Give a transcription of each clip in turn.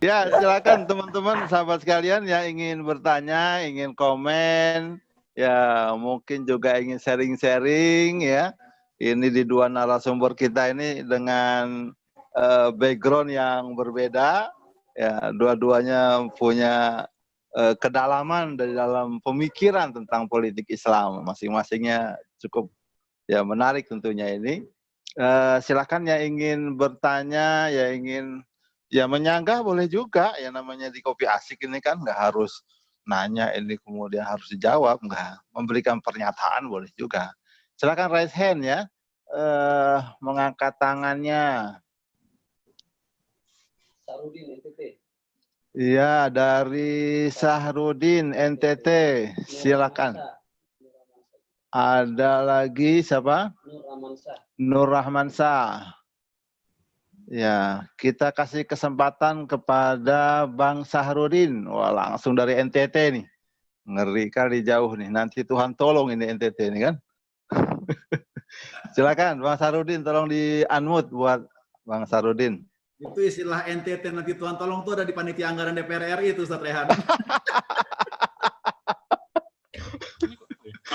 Ya, silakan teman-teman, sahabat sekalian yang ingin bertanya, ingin komen, ya mungkin juga ingin sharing-sharing ya. Ini di dua narasumber kita ini dengan background yang berbeda, ya dua-duanya punya kedalaman dari dalam pemikiran tentang politik Islam, masing-masingnya cukup ya menarik tentunya ini. Silakan yang ingin bertanya, ya ingin ya menyanggah boleh juga, ya namanya di Kopi Asik ini kan nggak harus nanya ini kemudian harus dijawab, nggak, memberikan pernyataan boleh juga. Silakan raise hand ya, mengangkat tangannya. Sahrudin NTT. Iya, dari Sahrudin NTT, silakan. Ada lagi siapa? Nur Rahmansyah. Ya, kita kasih kesempatan kepada Bang Sahrudin. Wah, langsung dari NTT nih. Ngeri kali jauh nih. Nanti Tuhan tolong ini NTT nih kan. Silakan Bang Sahrudin, tolong di-unmute buat Bang Sahrudin. Itu istilah NTT nanti Tuhan tolong tuh ada di panitia anggaran DPR RI itu Ustaz Rehan.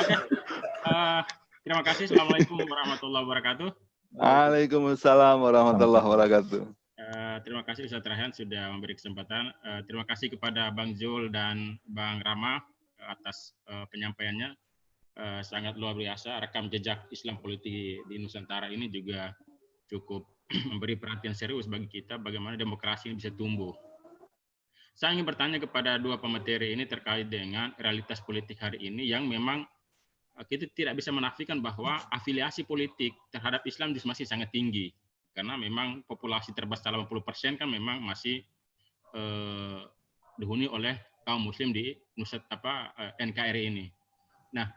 Oke. Terima kasih. Assalamualaikum warahmatullahi wabarakatuh. Waalaikumsalam warahmatullahi wabarakatuh. Terima kasih Ustaz Rehan sudah memberi kesempatan. Terima kasih kepada Bang Zul dan Bang Rama atas penyampaiannya. Sangat luar biasa. Rekam jejak Islam politik di Nusantara ini juga cukup memberi perhatian serius bagi kita bagaimana demokrasi ini bisa tumbuh. Saya ingin bertanya kepada dua pemateri ini terkait dengan realitas politik hari ini yang memang kita tidak bisa menafikan bahwa afiliasi politik terhadap Islam masih sangat tinggi karena memang populasi terbesar 80% kan memang masih dihuni oleh kaum muslim di NKRI ini. Nah,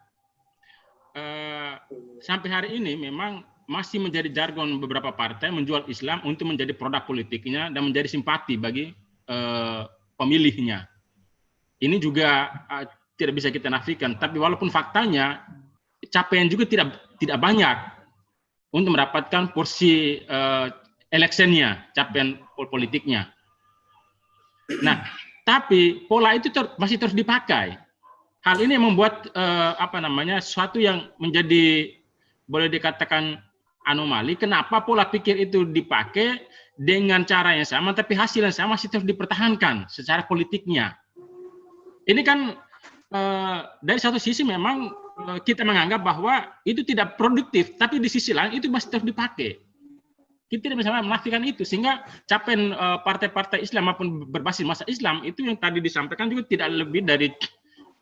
sampai hari ini memang masih menjadi jargon beberapa partai menjual Islam untuk menjadi produk politiknya dan menjadi simpati bagi pemilihnya. Ini juga tidak bisa kita nafikan, tapi walaupun faktanya capaian juga tidak banyak untuk mendapatkan porsi electionnya, capaian politiknya. Nah, tapi pola itu masih terus dipakai. Hal ini membuat suatu yang menjadi boleh dikatakan anomali. Kenapa pola pikir itu dipakai dengan cara yang sama, tapi hasil yang sama masih terus dipertahankan secara politiknya. Ini kan dari satu sisi memang kita menganggap bahwa itu tidak produktif, tapi di sisi lain itu masih terus dipakai. Kita tidak bisa menafikan itu, sehingga capaian partai-partai Islam maupun berbasis masa Islam itu yang tadi disampaikan juga tidak lebih dari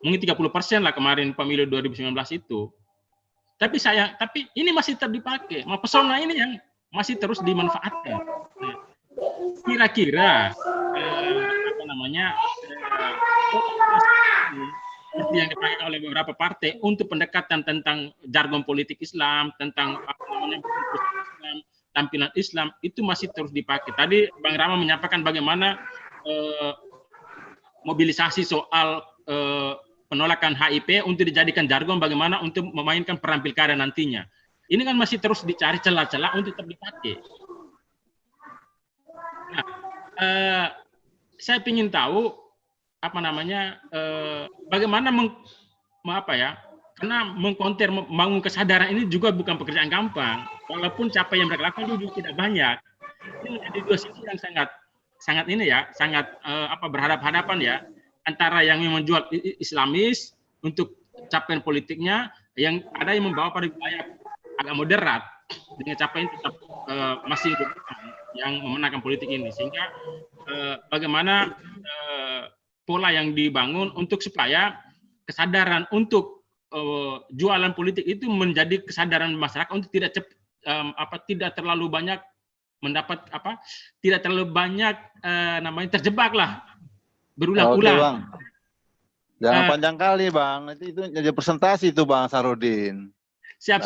mungkin 30% lah kemarin pemilu 2019 itu. Tapi ini masih terus dipakai. Pesona ini yang masih terus dimanfaatkan. Kira-kira yang dipakai oleh beberapa partai untuk pendekatan tentang jargon politik Islam, tentang Islam, tampilan Islam itu masih terus dipakai. Tadi Bang Rama menyampaikan bagaimana mobilisasi soal penolakan HIP untuk dijadikan jargon bagaimana untuk memainkan peran pilkada nantinya. Ini kan masih terus dicari celah-celah untuk tetap dipakai. Nah, saya ingin tahu bagaimana karena mengkonter membangun kesadaran ini juga bukan pekerjaan gampang, walaupun capaian yang mereka lakukan juga tidak banyak. Ini ada dua sisi yang sangat berhadapan-hadapan ya, antara yang menjual Islamis untuk capaian politiknya, yang ada yang membawa pada wilayah agak moderat dengan capaian tetap masih yang memenangkan politik ini, sehingga bagaimana pola yang dibangun untuk supaya kesadaran untuk jualan politik itu menjadi kesadaran masyarakat untuk tidak terlalu banyak terjebak lah berulang-ulang. Bang. Jangan panjang kali Bang, itu jadi presentasi itu Bang Sahrudin. Siap.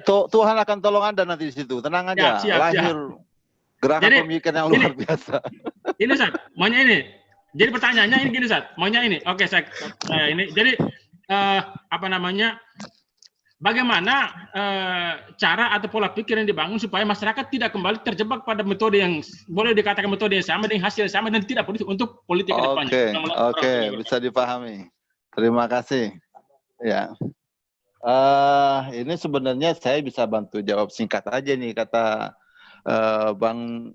Tuhan akan tolong Anda nanti di situ, tenang aja. Lahir gerakan pemikiran yang luar biasa. Ini Ustaz, maunya ini. Jadi pertanyaannya ini gini Ustaz, maunya ini. Oke, saya ini. Jadi bagaimana cara atau pola pikir yang dibangun supaya masyarakat tidak kembali terjebak pada metode yang boleh dikatakan metode yang sama dengan hasil yang sama dan tidak politik untuk politik ke depannya. Oke, bisa dipahami. Terima kasih. Ya. Ini sebenarnya saya bisa bantu jawab singkat aja nih, kata Bang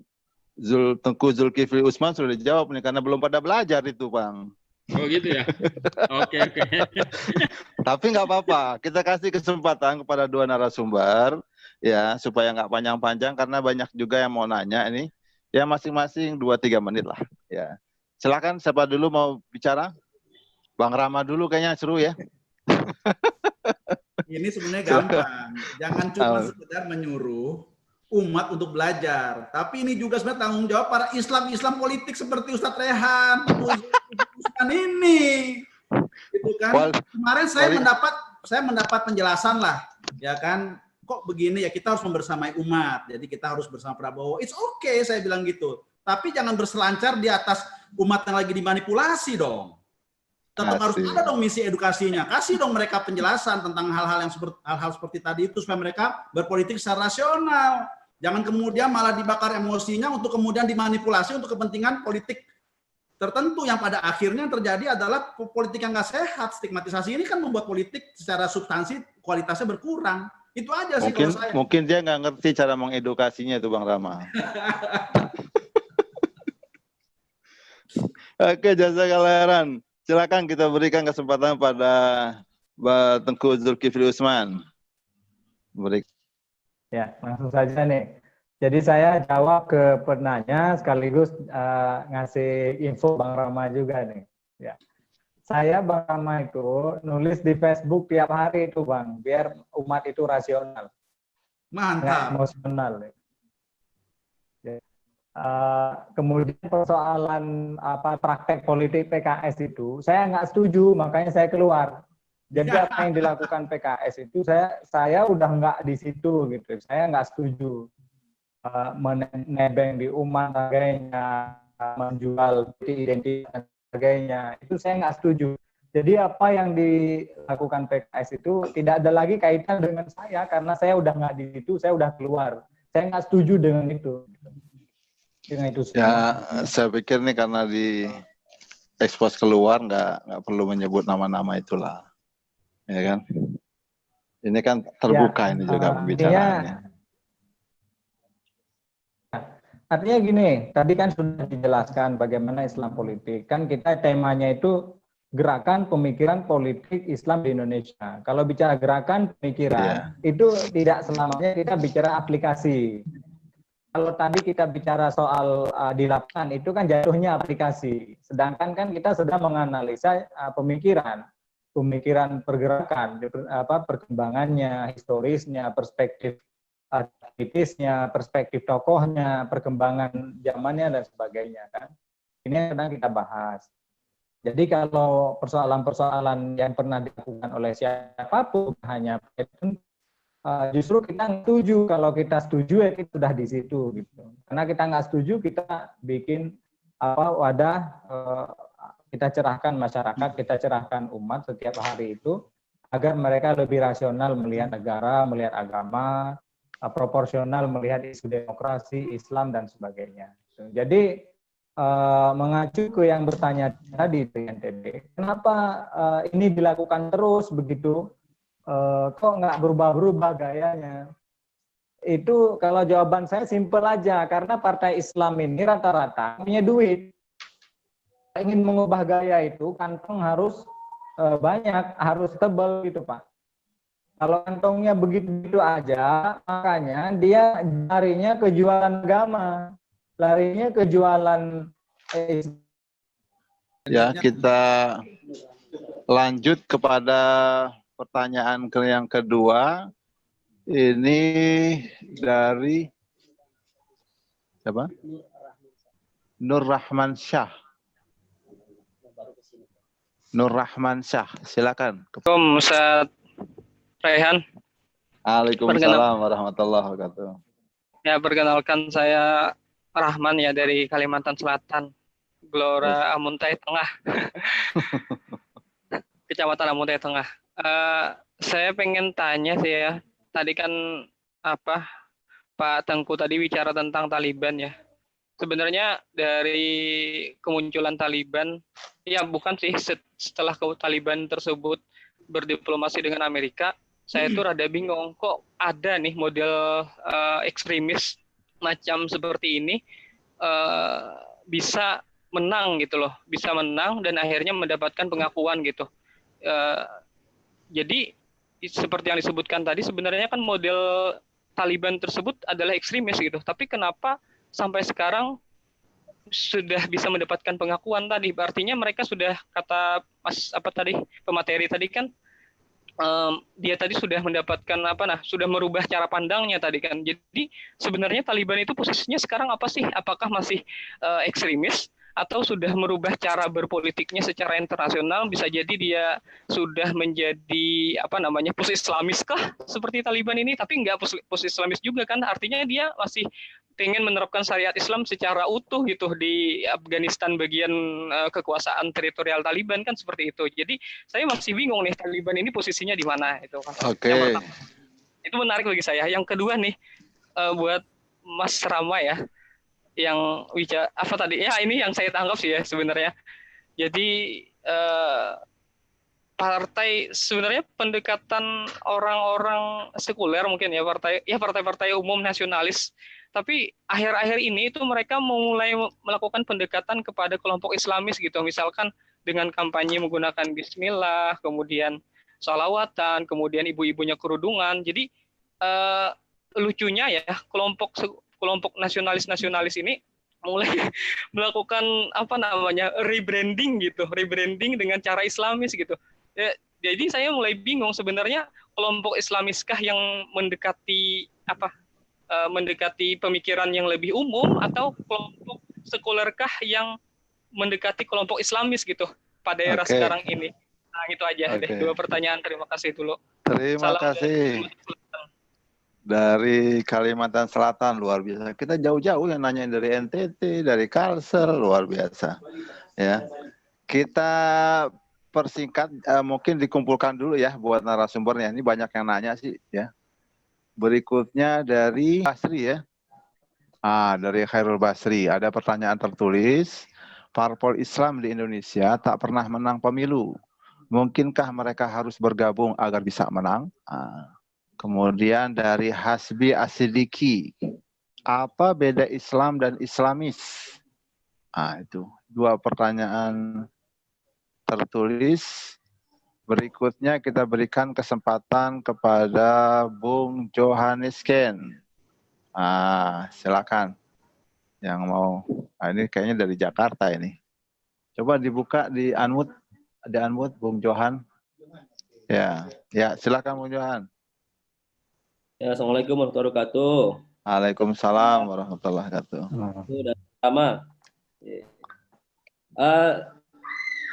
Tengku Zulkifli Usman sudah dijawab nih karena belum pada belajar itu, Bang. Oh gitu ya. Oke. Tapi nggak apa-apa, kita kasih kesempatan kepada dua narasumber ya supaya nggak panjang-panjang karena banyak juga yang mau nanya ini. Ya masing-masing 2-3 menit lah. Ya. Silakan, siapa dulu mau bicara? Bang Rama dulu, kayaknya seru ya. Ini sebenarnya gampang. Jangan cuma sekedar menyuruh umat untuk belajar, tapi ini juga sebenarnya tanggung jawab para Islam politik seperti Ustadz Rehan, Usman ini, gitu kan? Kemarin saya mendapat penjelasan lah, ya kan? Kok begini ya, kita harus membersamai umat, jadi kita harus bersama Prabowo. It's okay, saya bilang gitu. Tapi jangan berselancar di atas umat yang lagi dimanipulasi dong. Tetap harus ada dong misi edukasinya. Kasih dong mereka penjelasan tentang hal-hal seperti tadi itu supaya mereka berpolitik secara rasional. Jangan kemudian malah dibakar emosinya untuk kemudian dimanipulasi untuk kepentingan politik tertentu yang pada akhirnya terjadi adalah politik yang nggak sehat. Stigmatisasi ini kan membuat politik secara substansi kualitasnya berkurang. Itu aja sih kalau saya. Mungkin dia nggak ngerti cara mengedukasinya itu, Bang Rama. Oke, jazakallah. Silakan kita berikan kesempatan pada Tengku Zulkifli Usman. Ya, langsung saja nih. Jadi saya jawab ke penanya sekaligus ngasih info Bang Rama juga nih. Ya. Saya Bang Rama itu nulis di Facebook tiap hari itu Bang, biar umat itu rasional. Mantap. Emosional. Ya. Kemudian persoalan praktek politik PKS itu, saya nggak setuju, makanya saya keluar. Jadi apa yang dilakukan PKS itu saya udah nggak di situ gitu. Saya nggak setuju menebeng di umat sebagainya, menjual identitas dan sebagainya. Itu saya nggak setuju. Jadi apa yang dilakukan PKS itu tidak ada lagi kaitan dengan saya karena saya udah nggak di situ, saya udah keluar. Saya nggak setuju dengan itu. Dengan itu semua. Ya, saya pikir nih karena di ekspos keluar nggak perlu menyebut nama-nama itulah. Ya kan? Ini kan terbuka ya, ini juga pembicaraannya. Artinya gini, tadi kan sudah dijelaskan bagaimana Islam politik. Kan kita temanya itu gerakan pemikiran politik Islam di Indonesia. Kalau bicara gerakan pemikiran, itu tidak selamanya kita bicara aplikasi. Kalau tadi kita bicara soal di lapangan, itu kan jatuhnya aplikasi. Sedangkan kan kita sedang menganalisa pemikiran pergerakan, perkembangannya, historisnya, perspektif kritisnya, perspektif tokohnya, perkembangan zamannya dan sebagainya kan. Ini yang sedang kita bahas. Jadi kalau persoalan-persoalan yang pernah dilakukan oleh siapapun hanya justru kita setuju. Kalau kita setuju ya kita sudah di situ gitu. Karena kita nggak setuju, kita bikin wadah, kita cerahkan masyarakat, kita cerahkan umat setiap hari itu agar mereka lebih rasional melihat negara, melihat agama, proporsional melihat isu demokrasi, Islam dan sebagainya. Jadi mengacu ke yang bertanya tadi di NTB, kenapa ini dilakukan terus begitu? Kok nggak berubah-berubah gayanya? Itu kalau jawaban saya simpel aja, karena partai Islam ini rata-rata punya duit. Ingin mengubah gaya itu kantong harus banyak, harus tebal gitu Pak. Kalau kantongnya begitu aja, makanya dia larinya ke jualan agama, larinya ke jualan. Ya, kita lanjut kepada pertanyaan yang kedua. Ini dari siapa? Nur Rahman Syah. Nur Rahman Syah, silakan. Assalamualaikum Ustaz Rehan. Waalaikumsalam warahmatullahi wabarakatuh. Ya, perkenalkan saya Rahman ya dari Kalimantan Selatan, Gelora Amuntai Tengah, Kecamatan Amuntai Tengah. Saya pengen tanya sih ya. Tadi kan apa Pak Tengku tadi bicara tentang Taliban ya. Sebenarnya dari kemunculan Taliban, ya bukan sih setelah Taliban tersebut berdiplomasi dengan Amerika, saya tuh rada bingung kok ada nih model ekstremis macam seperti ini bisa menang gitu loh, bisa menang dan akhirnya mendapatkan pengakuan gitu. Jadi seperti yang disebutkan tadi, sebenarnya kan model Taliban tersebut adalah ekstremis gitu, tapi kenapa sampai sekarang sudah bisa mendapatkan pengakuan tadi? Artinya mereka sudah, kata Mas pemateri tadi kan, dia tadi sudah mendapatkan sudah merubah cara pandangnya tadi kan. Jadi sebenarnya Taliban itu posisinya sekarang apa sih? Apakah masih ekstremis atau sudah merubah cara berpolitiknya secara internasional? Bisa jadi dia sudah menjadi pos Islamis kah seperti Taliban ini, tapi nggak pos Islamis juga kan? Artinya dia masih pengen menerapkan syariat Islam secara utuh gitu di Afghanistan bagian kekuasaan teritorial Taliban kan, seperti itu. Jadi saya masih bingung nih Taliban ini posisinya di mana itu kan. Oke. Itu menarik bagi saya. Yang kedua nih buat Mas Rama ya, yang bicara ini yang saya tangkap sih ya sebenarnya. Jadi partai, sebenarnya pendekatan orang-orang sekuler mungkin ya, partai-partai umum nasionalis, tapi akhir-akhir ini itu mereka mulai melakukan pendekatan kepada kelompok Islamis gitu, misalkan dengan kampanye menggunakan Bismillah, kemudian sholawatan, kemudian ibu-ibunya kerudungan. Jadi lucunya ya, kelompok nasionalis ini mulai melakukan rebranding dengan cara Islamis gitu. Ya, jadi saya mulai bingung sebenarnya kelompok Islamiskah yang mendekati pemikiran yang lebih umum, atau kelompok sekulerkah yang mendekati kelompok Islamis gitu pada era sekarang ini. Nah, itu aja deh, 2 pertanyaan. Terima kasih dulu. Terima kasih. Dari Kalimantan Selatan, luar biasa. Kita jauh-jauh yang nanyain dari NTT, dari Kalsel, luar biasa. Ya, kita persingkat, mungkin dikumpulkan dulu ya buat narasumbernya. Ini banyak yang nanya sih ya. Berikutnya dari Basri ya. Dari Khairul Basri. Ada pertanyaan tertulis. Parpol Islam di Indonesia tak pernah menang pemilu. Mungkinkah mereka harus bergabung agar bisa menang? Kemudian dari Hasbi Asidiki, apa beda Islam dan Islamis? Itu 2 pertanyaan tertulis. Berikutnya kita berikan kesempatan kepada Bung Johannes Ken. Silakan yang mau. Ini kayaknya dari Jakarta ini. Coba dibuka di unmute Bung Johan. Ya, silakan Bung Johan. Ya, Assalamualaikum warahmatullahi wabarakatuh. Waalaikumsalam warahmatullahi wabarakatuh. Sudah sama.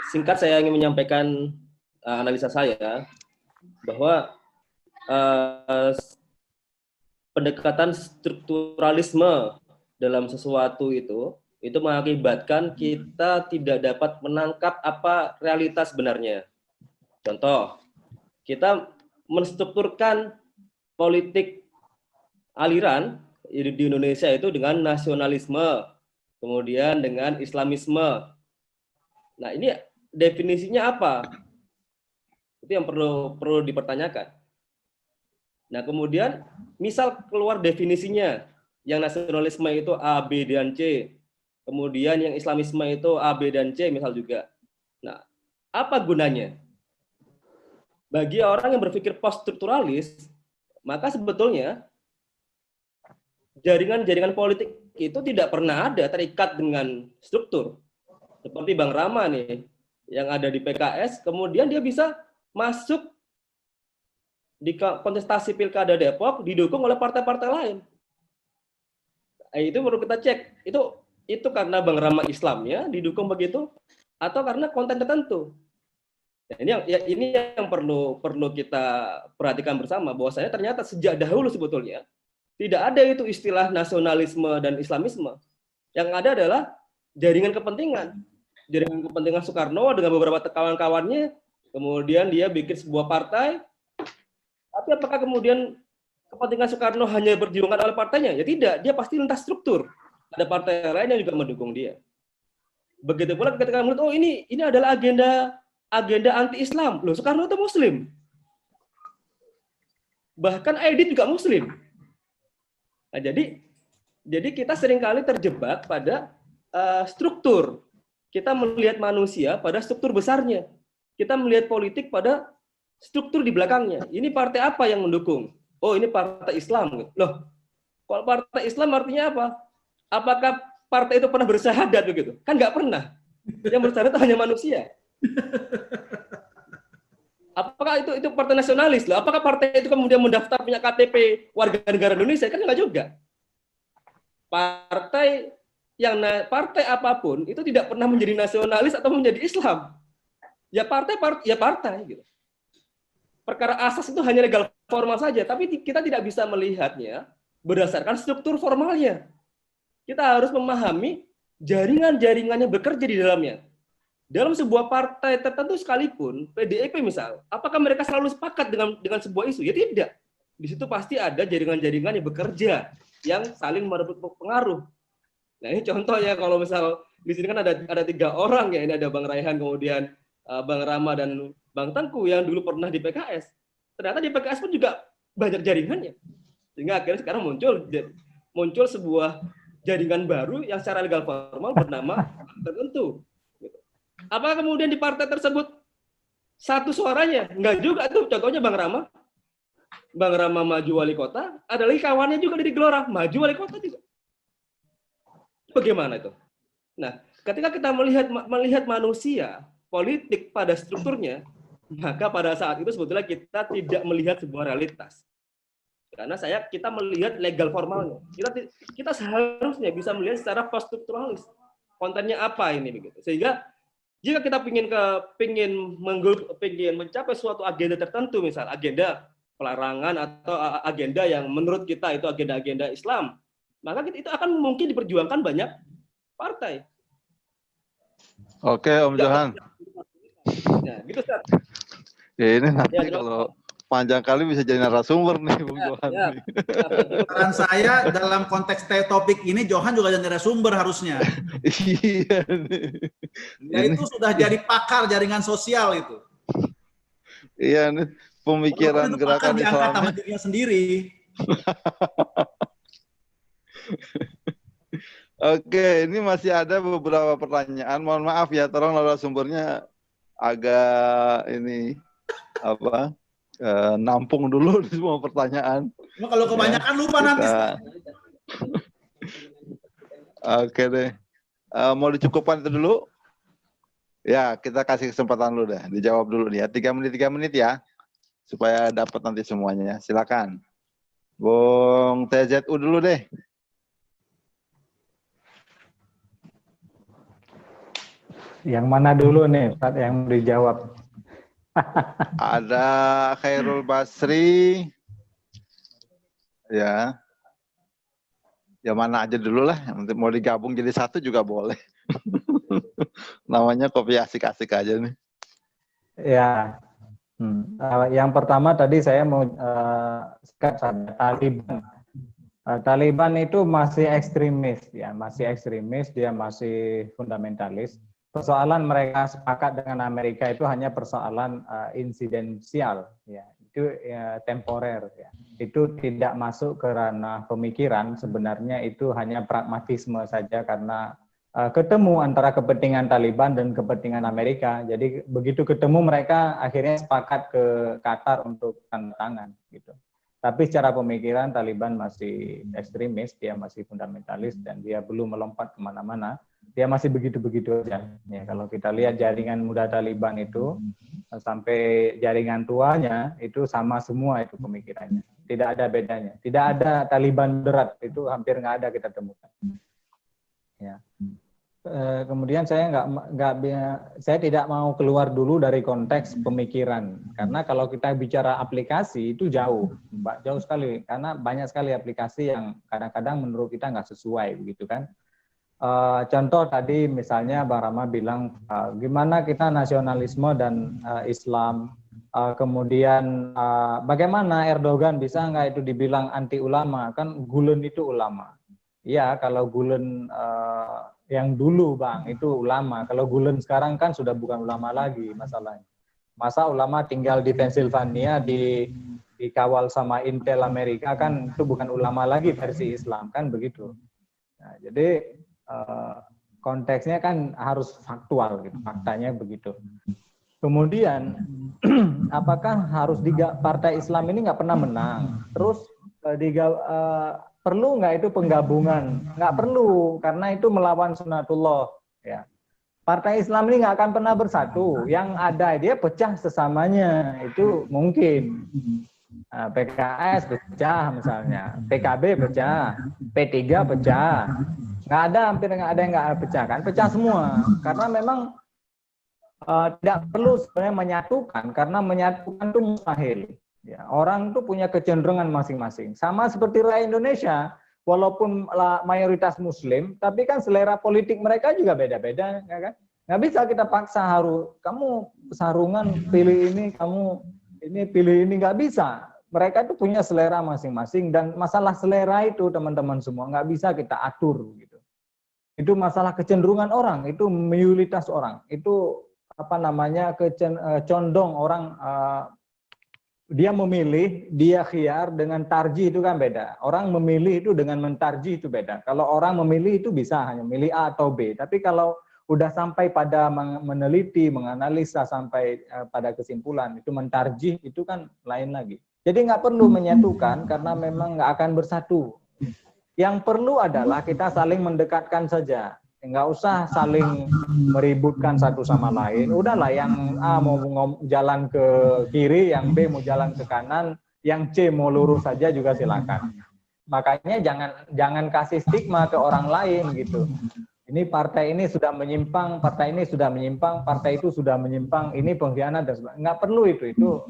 Singkat saya ingin menyampaikan analisa saya bahwa pendekatan strukturalisme dalam sesuatu itu mengakibatkan kita tidak dapat menangkap apa realitas sebenarnya. Contoh, kita menstrukturkan politik aliran di Indonesia itu dengan nasionalisme, kemudian dengan Islamisme. Nah, ini definisinya apa? Itu yang perlu dipertanyakan. Nah, kemudian misal keluar definisinya, yang nasionalisme itu A, B, dan C. Kemudian yang Islamisme itu A, B, dan C misal juga. Nah, apa gunanya? Bagi orang yang berpikir post-strukturalis, maka sebetulnya jaringan-jaringan politik itu tidak pernah ada terikat dengan struktur. Seperti Bang Rama nih, yang ada di PKS, kemudian dia bisa masuk di kontestasi Pilkada Depok didukung oleh partai-partai lain. Itu perlu kita cek. Itu karena Bang Rama Islamnya didukung begitu, atau karena konten tertentu. Nah, ini yang perlu kita perhatikan bersama, bahwasanya ternyata sejak dahulu sebetulnya tidak ada itu istilah nasionalisme dan Islamisme. Yang ada adalah jaringan kepentingan Soekarno dengan beberapa kawan-kawannya, kemudian dia bikin sebuah partai, Tapi apakah kemudian kepentingan Soekarno hanya berjuangkan oleh partainya? Ya tidak, dia pasti lintas struktur. Ada partai lain yang juga mendukung dia. Begitu pula ketika melihat, oh ini adalah agenda anti-Islam. Loh, Soekarno itu Muslim. Bahkan Aidit juga Muslim. Nah, jadi kita seringkali terjebak pada struktur. Kita melihat manusia pada struktur besarnya. Kita melihat politik pada struktur di belakangnya. Ini partai apa yang mendukung? Oh, ini partai Islam. Loh, kalau partai Islam artinya apa? Apakah partai itu pernah bersyahadat begitu? Kan nggak pernah. Yang bersyahadat itu hanya manusia. Apakah itu partai nasionalis? Loh, apakah partai itu kemudian mendaftar punya KTP warga negara Indonesia? Kan enggak juga. Partai apapun itu tidak pernah menjadi nasionalis atau menjadi Islam. Ya partai gitu. Perkara asas itu hanya legal formal saja, tapi kita tidak bisa melihatnya berdasarkan struktur formalnya. Kita harus memahami jaringan-jaringannya bekerja di dalamnya. Dalam sebuah partai tertentu sekalipun, PDIP misal, apakah mereka selalu sepakat dengan sebuah isu? Ya tidak. Di situ pasti ada jaringan-jaringan yang bekerja, yang saling merebut pengaruh. Nah ini contoh ya, kalau misal di sini kan ada 3 orang ya, ini ada Bang Raihan, kemudian Bang Rama dan Bang Tengku yang dulu pernah di PKS. Ternyata di PKS pun juga banyak jaringannya. Sehingga akhirnya sekarang muncul sebuah jaringan baru yang secara legal formal bernama tertentu. Apakah kemudian di partai tersebut satu suaranya? Enggak juga tuh. Contohnya Bang Rama. Bang Rama maju wali kota, ada lagi kawannya juga dari Gelora, maju wali kota juga. Bagaimana itu? Nah, ketika kita melihat manusia, politik pada strukturnya, maka pada saat itu sebetulnya kita tidak melihat sebuah realitas. Karena kita melihat legal formalnya. Kita seharusnya bisa melihat secara post-strukturalis. Kontennya apa ini begitu. Sehingga jika kita ingin mencapai suatu agenda tertentu, misal agenda pelarangan atau agenda yang menurut kita itu agenda-agenda Islam, maka itu akan mungkin diperjuangkan banyak partai. Oke, Om Johan. Nah, gitu, Ustaz. Ya, ini nanti kalau panjang kali bisa jadi narasumber nih, Bung Johan. Saran saya dalam konteks topik ini, Johan juga jadi narasumber harusnya. Iya. Ya itu sudah jadi pakar jaringan sosial itu. Iya nih, pemikiran gerakan diangkat sama Islam dirinya sendiri. Oke, ini masih ada beberapa pertanyaan. Mohon maaf ya, tolong narasumbernya agak nampung dulu di semua pertanyaan. Kalau kebanyakan lupa nanti. Oke deh. Mau dicukupkan itu dulu? Ya, kita kasih kesempatan dulu deh. Dijawab dulu nih ya. 3 menit ya. Supaya dapat nanti semuanya. Silakan. Bung TZU dulu deh. Yang mana dulu nih, Pak, yang dijawab? Ada Khairul Basri. Ya. Ya mana aja dulu lah. Mau digabung jadi satu juga boleh. Namanya kopi asik-asik aja nih. Ya. Yang pertama tadi saya mau Taliban. Taliban itu masih ekstremis, ya, dia masih fundamentalis. Persoalan mereka sepakat dengan Amerika itu hanya persoalan insidensial, ya, itu temporer, ya. Itu tidak masuk ke ranah pemikiran, sebenarnya itu hanya pragmatisme saja karena ketemu antara kepentingan Taliban dan kepentingan Amerika. Jadi begitu ketemu mereka akhirnya sepakat ke Qatar untuk tanda tangan gitu. Tapi secara pemikiran Taliban masih ekstremis, dia masih fundamentalis dan dia belum melompat kemana-mana. Dia masih begitu-begitu aja. Ya, kalau kita lihat jaringan muda Taliban itu sampai jaringan tuanya itu sama semua itu pemikirannya. Tidak ada bedanya. Tidak ada Taliban berat, itu hampir nggak ada kita temukan. Ya. Kemudian saya saya tidak mau keluar dulu dari konteks pemikiran karena kalau kita bicara aplikasi itu jauh sekali karena banyak sekali aplikasi yang kadang-kadang menurut kita nggak sesuai begitu kan. Contoh tadi misalnya Bang Rama bilang gimana kita nasionalisme dan Islam Kemudian bagaimana Erdogan bisa nggak itu dibilang anti ulama? Kan Gulen itu ulama. Iya, kalau Gulen yang dulu Bang itu ulama. Kalau Gulen sekarang kan sudah bukan ulama lagi masalahnya. Masa ulama tinggal di Pennsylvania dikawal sama Intel Amerika kan itu bukan ulama lagi versi Islam kan begitu. Nah, jadi konteksnya kan harus faktual gitu, faktanya begitu. Kemudian apakah harus partai Islam ini nggak pernah menang? Terus perlu nggak itu penggabungan? Nggak perlu, karena itu melawan sunatullah. Ya. Partai Islam ini nggak akan pernah bersatu. Yang ada dia pecah sesamanya, itu mungkin. PKS pecah misalnya, PKB pecah, P3 pecah. Hampir nggak ada yang nggak pecah kan? Pecah semua, karena memang tidak perlu sebenarnya menyatukan, karena menyatukan itu mustahil. Ya, orang tuh punya kecenderungan masing-masing. Sama seperti rakyat Indonesia, walaupun mayoritas Muslim, tapi kan selera politik mereka juga beda-beda, ya kan? Nggak bisa kita paksa kamu sarungan pilih ini, kamu ini pilih ini, nggak bisa. Mereka itu punya selera masing-masing, dan masalah selera itu teman-teman semua nggak bisa kita atur gitu. Itu masalah kecenderungan orang, itu mayoritas orang, itu condong orang. Dia memilih, dia khiyar dengan tarjih itu kan beda. Orang memilih itu dengan mentarjih itu beda. Kalau orang memilih itu bisa hanya milih A atau B. Tapi kalau udah sampai pada meneliti, menganalisa sampai pada kesimpulan, itu mentarjih itu kan lain lagi. Jadi nggak perlu menyatukan karena memang nggak akan bersatu. Yang perlu adalah kita saling mendekatkan saja. Nggak usah saling meributkan satu sama lain. Udahlah, yang A mau jalan ke kiri, yang B mau jalan ke kanan, yang C mau lurus saja juga silakan. Makanya jangan kasih stigma ke orang lain gitu. Ini partai ini sudah menyimpang, partai ini sudah menyimpang, partai itu sudah menyimpang, ini pengkhianat dan sebagainya. Nggak perlu itu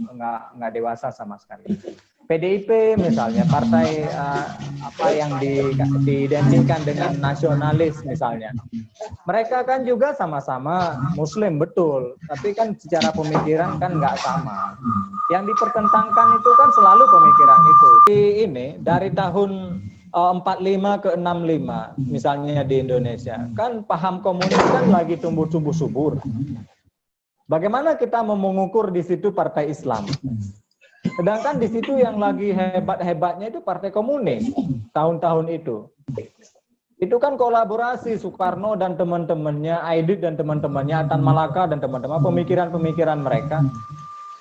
nggak dewasa sama sekali. PDIP misalnya, partai yang diidentikan dengan nasionalis misalnya. Mereka kan juga sama-sama Muslim, betul. Tapi kan secara pemikiran kan nggak sama. Yang dipertentangkan itu kan selalu pemikiran itu. Dari tahun 45 ke 65 misalnya di Indonesia, kan paham komunis kan lagi tumbuh subur. Bagaimana kita mau mengukur di situ partai Islam? Sedangkan di situ yang lagi hebat-hebatnya itu partai komunis tahun-tahun itu. Itu kan kolaborasi Soekarno dan teman-temannya, Aidit dan teman-temannya, Tan Malaka dan teman-teman, pemikiran-pemikiran mereka.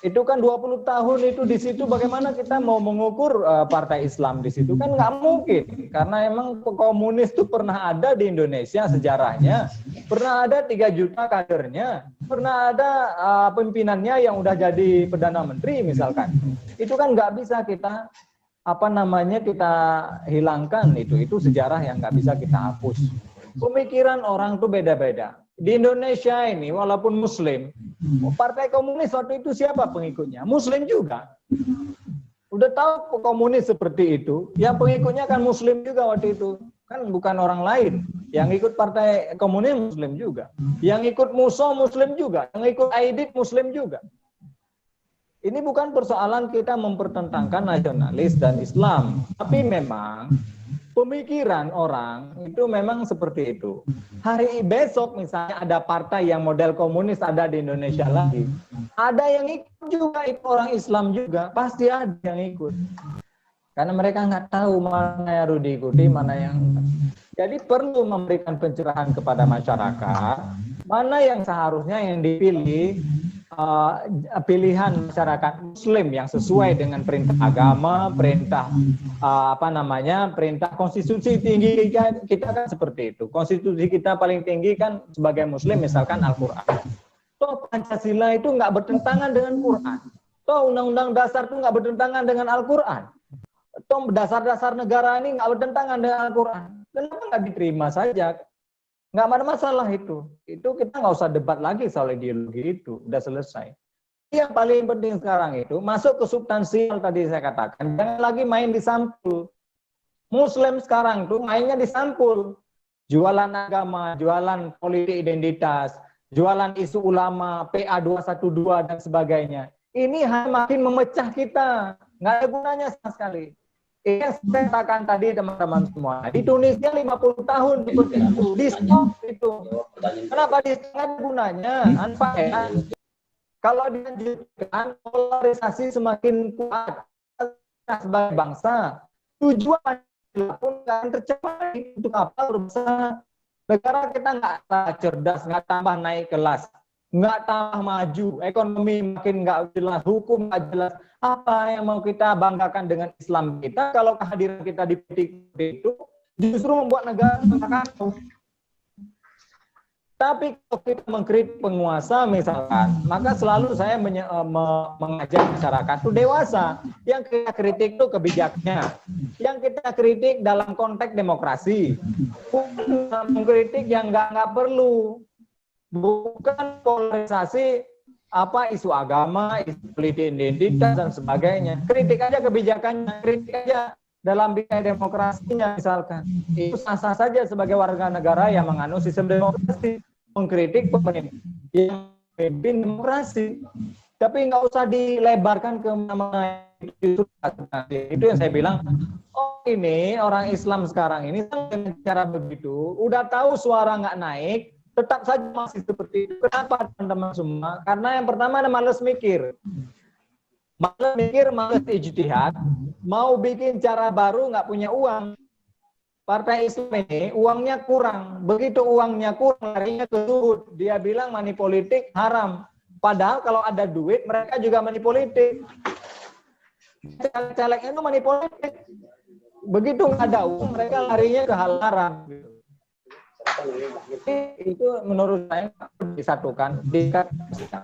Itu kan 20 tahun itu di situ, bagaimana kita mau mengukur partai Islam di situ? Kan nggak mungkin, karena emang komunis itu pernah ada di Indonesia sejarahnya, pernah ada 3 juta kadernya, pernah ada pimpinannya yang udah jadi Perdana Menteri misalkan. Itu kan nggak bisa kita kita hilangkan itu sejarah yang nggak bisa kita hapus. Pemikiran orang tuh beda-beda. Di Indonesia ini walaupun Muslim, partai komunis waktu itu siapa pengikutnya? Muslim juga. Udah tahu komunis seperti itu, yang pengikutnya kan Muslim juga waktu itu. Kan bukan orang lain. Yang ikut partai komunis Muslim juga. Yang ikut Muso Muslim juga. Yang ikut Aidit Muslim juga. Ini bukan persoalan kita mempertentangkan nasionalis dan Islam. Tapi memang pemikiran orang itu memang seperti itu. Hari besok misalnya ada partai yang model komunis ada di Indonesia lagi. Ada yang ikut juga, itu orang Islam juga. Pasti ada yang ikut. Karena mereka nggak tahu mana yang harus diikuti, mana yang... Jadi perlu memberikan pencerahan kepada masyarakat, mana yang seharusnya yang dipilih, pilihan masyarakat Muslim yang sesuai dengan perintah agama, perintah perintah konstitusi tinggi kita kan seperti itu. Konstitusi kita paling tinggi kan sebagai Muslim misalkan Al-Quran. Toh Pancasila itu nggak bertentangan dengan Quran. Toh Undang-Undang Dasar itu nggak bertentangan dengan Al-Quran. Toh dasar-dasar negara ini nggak bertentangan dengan Al-Quran. Kenapa nggak diterima saja? Nggak ada masalah itu. Itu kita nggak usah debat lagi soal ideologi itu. Udah selesai. Yang paling penting sekarang itu masuk ke substansial tadi saya katakan. Jangan lagi main di sampul. Muslim sekarang tuh mainnya di sampul. Jualan agama, jualan politik identitas, jualan isu ulama, PA 212 dan sebagainya. Ini hanya makin memecah kita, nggak ada gunanya sama sekali. Ini yang saya katakan tadi teman-teman semua. Di Tunisia 50 tahun seperti itu, di stop itu. Kenapa di stop? Nggak ada gunanya, anfaedah. Kalau dilanjutkan, polarisasi semakin kuat sebagai bangsa. Tujuan pun nggak akan tercapai. Untuk apa berusaha? Negara kita nggak cerdas, nggak tambah naik kelas, nggak tambah maju, ekonomi makin nggak jelas, hukum nggak jelas. Apa yang mau kita banggakan dengan Islam kita kalau kehadiran kita di politik itu justru membuat negara kacau. Tapi kalau kita mengkritik penguasa misalkan, maka selalu saya mengajak masyarakat itu dewasa. Yang kita kritik itu kebijaknya, yang kita kritik dalam konteks demokrasi, bukan mengkritik yang nggak perlu. Bukan polarisasi apa isu agama, isu politik identitas dan sebagainya. Kritik aja kebijakannya, kritik aja dalam bidang demokrasinya misalkan. Itu sah-sah saja sebagai warga negara yang menganut sistem demokrasi, mengkritik pemimpin yang memimpin demokrasi. Tapi nggak usah dilebarkan ke mana-mana. Itu yang saya bilang, oh ini orang Islam sekarang ini dengan cara begitu, udah tahu suara nggak naik, tetap saja masih seperti itu. Kenapa teman-teman semua? Karena yang pertama ada malas mikir. Malas ijtihad, mau bikin cara baru nggak punya uang. Partai Islam ini uangnya kurang. Begitu uangnya kurang, larinya ke zuhud. Dia bilang money politik haram. Padahal kalau ada duit, mereka juga money politik. Caleg-calegnya itu money politik. Begitu nggak ada uang, mereka larinya ke hal haram. Itu menurut saya disatukan,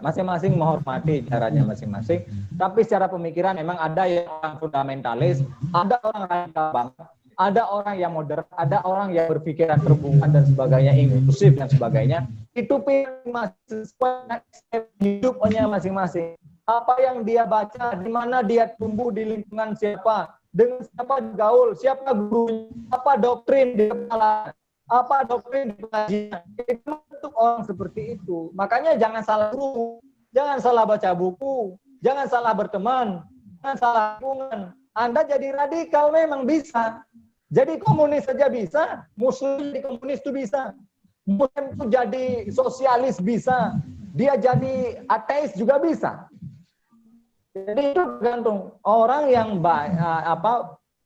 masing-masing menghormati caranya masing-masing, tapi secara pemikiran memang ada yang orang fundamentalis, ada orang radikal banget, ada orang yang modern, ada orang yang berpikiran terbuka dan sebagainya, inklusif dan sebagainya. Itu sesuai hidupnya masing-masing. Apa yang dia baca, di mana dia tumbuh, di lingkungan siapa, dengan siapa gaul, siapa guru, apa doktrin di kepala, apa doktrin di pengajian, itu untuk orang seperti itu. Makanya jangan salah guru, jangan salah baca buku, jangan salah berteman, jangan salah hubungan. Anda jadi radikal memang bisa, jadi komunis saja bisa, muslim jadi komunis itu bisa, muslim itu jadi sosialis bisa, dia jadi ateis juga bisa. Jadi itu tergantung orang yang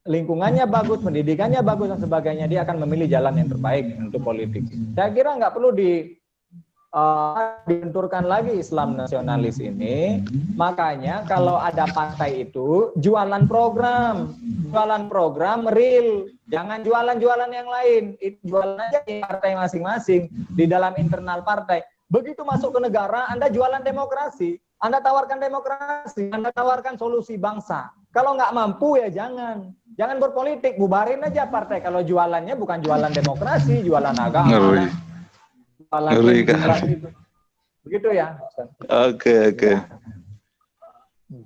lingkungannya bagus, pendidikannya bagus dan sebagainya, dia akan memilih jalan yang terbaik untuk politik. Saya kira nggak perlu dibenturkan lagi Islam nasionalis ini. Makanya kalau ada partai itu jualan program real, jangan jualan-jualan yang lain. Itu jualan aja di partai masing-masing di dalam internal partai. Begitu masuk ke negara, Anda jualan demokrasi, Anda tawarkan demokrasi, Anda tawarkan solusi bangsa. Kalau nggak mampu ya jangan berpolitik, bubarin aja partai. Kalau jualannya bukan jualan demokrasi, jualan agama. Ngeri kan. Begitu ya. Oke.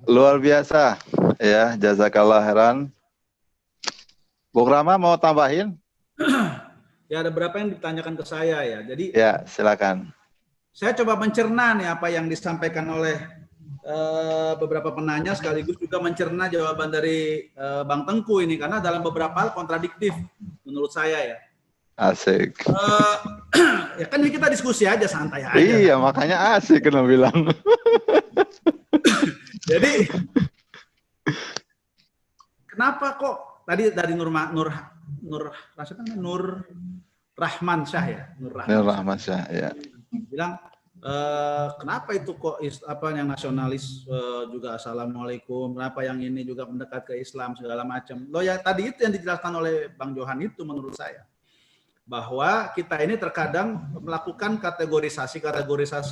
Luar biasa ya, jazakallah khairan. Bung Rama mau tambahin? Ya ada beberapa yang ditanyakan ke saya ya. Jadi ya silakan. Saya coba mencerna nih apa yang disampaikan oleh beberapa penanya, sekaligus juga mencerna jawaban dari Bang Tengku ini, karena dalam beberapa hal kontradiktif menurut saya ya. Asik. Ya kan ini kita diskusi aja, santai aja. Iya, makanya asik kena bilang. Jadi kenapa kok tadi dari Nur Rahman Syah ya, Nur Rahman Syah ya. Bilang kenapa itu kok yang nasionalis juga assalamualaikum, kenapa yang ini juga mendekat ke Islam segala macam. Loh ya tadi itu yang dijelaskan oleh Bang Johan itu menurut saya, bahwa kita ini terkadang melakukan kategorisasi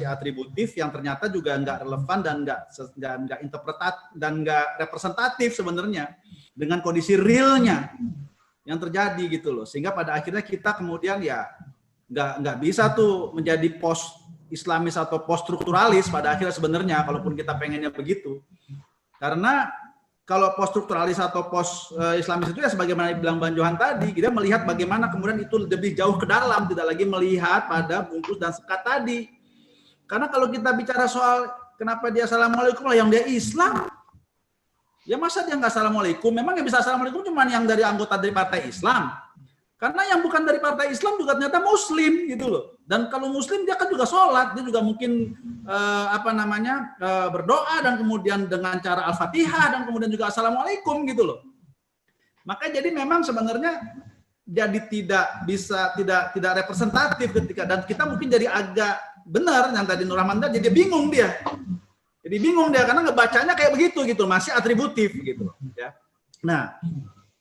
atributif yang ternyata juga nggak relevan dan nggak interpretatif dan nggak representatif sebenarnya dengan kondisi realnya yang terjadi gitu loh, sehingga pada akhirnya kita kemudian ya nggak bisa tuh menjadi post Islamis atau post strukturalis pada akhirnya sebenarnya, kalaupun kita pengennya begitu. Karena kalau post strukturalis atau post Islamis itu ya sebagaimana dibilang Bang Johan tadi, kita melihat bagaimana kemudian itu lebih jauh ke dalam, tidak lagi melihat pada bungkus dan sekat tadi. Karena kalau kita bicara soal Kenapa dia assalamualaikum lah yang dia Islam? Ya masa dia nggak assalamualaikum? Memang yang bisa assalamualaikum cuma yang dari anggota dari partai Islam. Karena yang bukan dari partai Islam juga ternyata Muslim gitu loh. Dan kalau Muslim dia kan juga sholat, dia juga mungkin berdoa dan kemudian dengan cara Al-Fatihah dan kemudian juga assalamualaikum gitu loh. Maka jadi memang sebenarnya jadi tidak representatif ketika, dan kita mungkin jadi agak benar yang tadi Nur Rahman tadi, jadi bingung dia. Jadi bingung dia karena ngebacanya kayak begitu gitu, masih atributif gitu ya. Nah,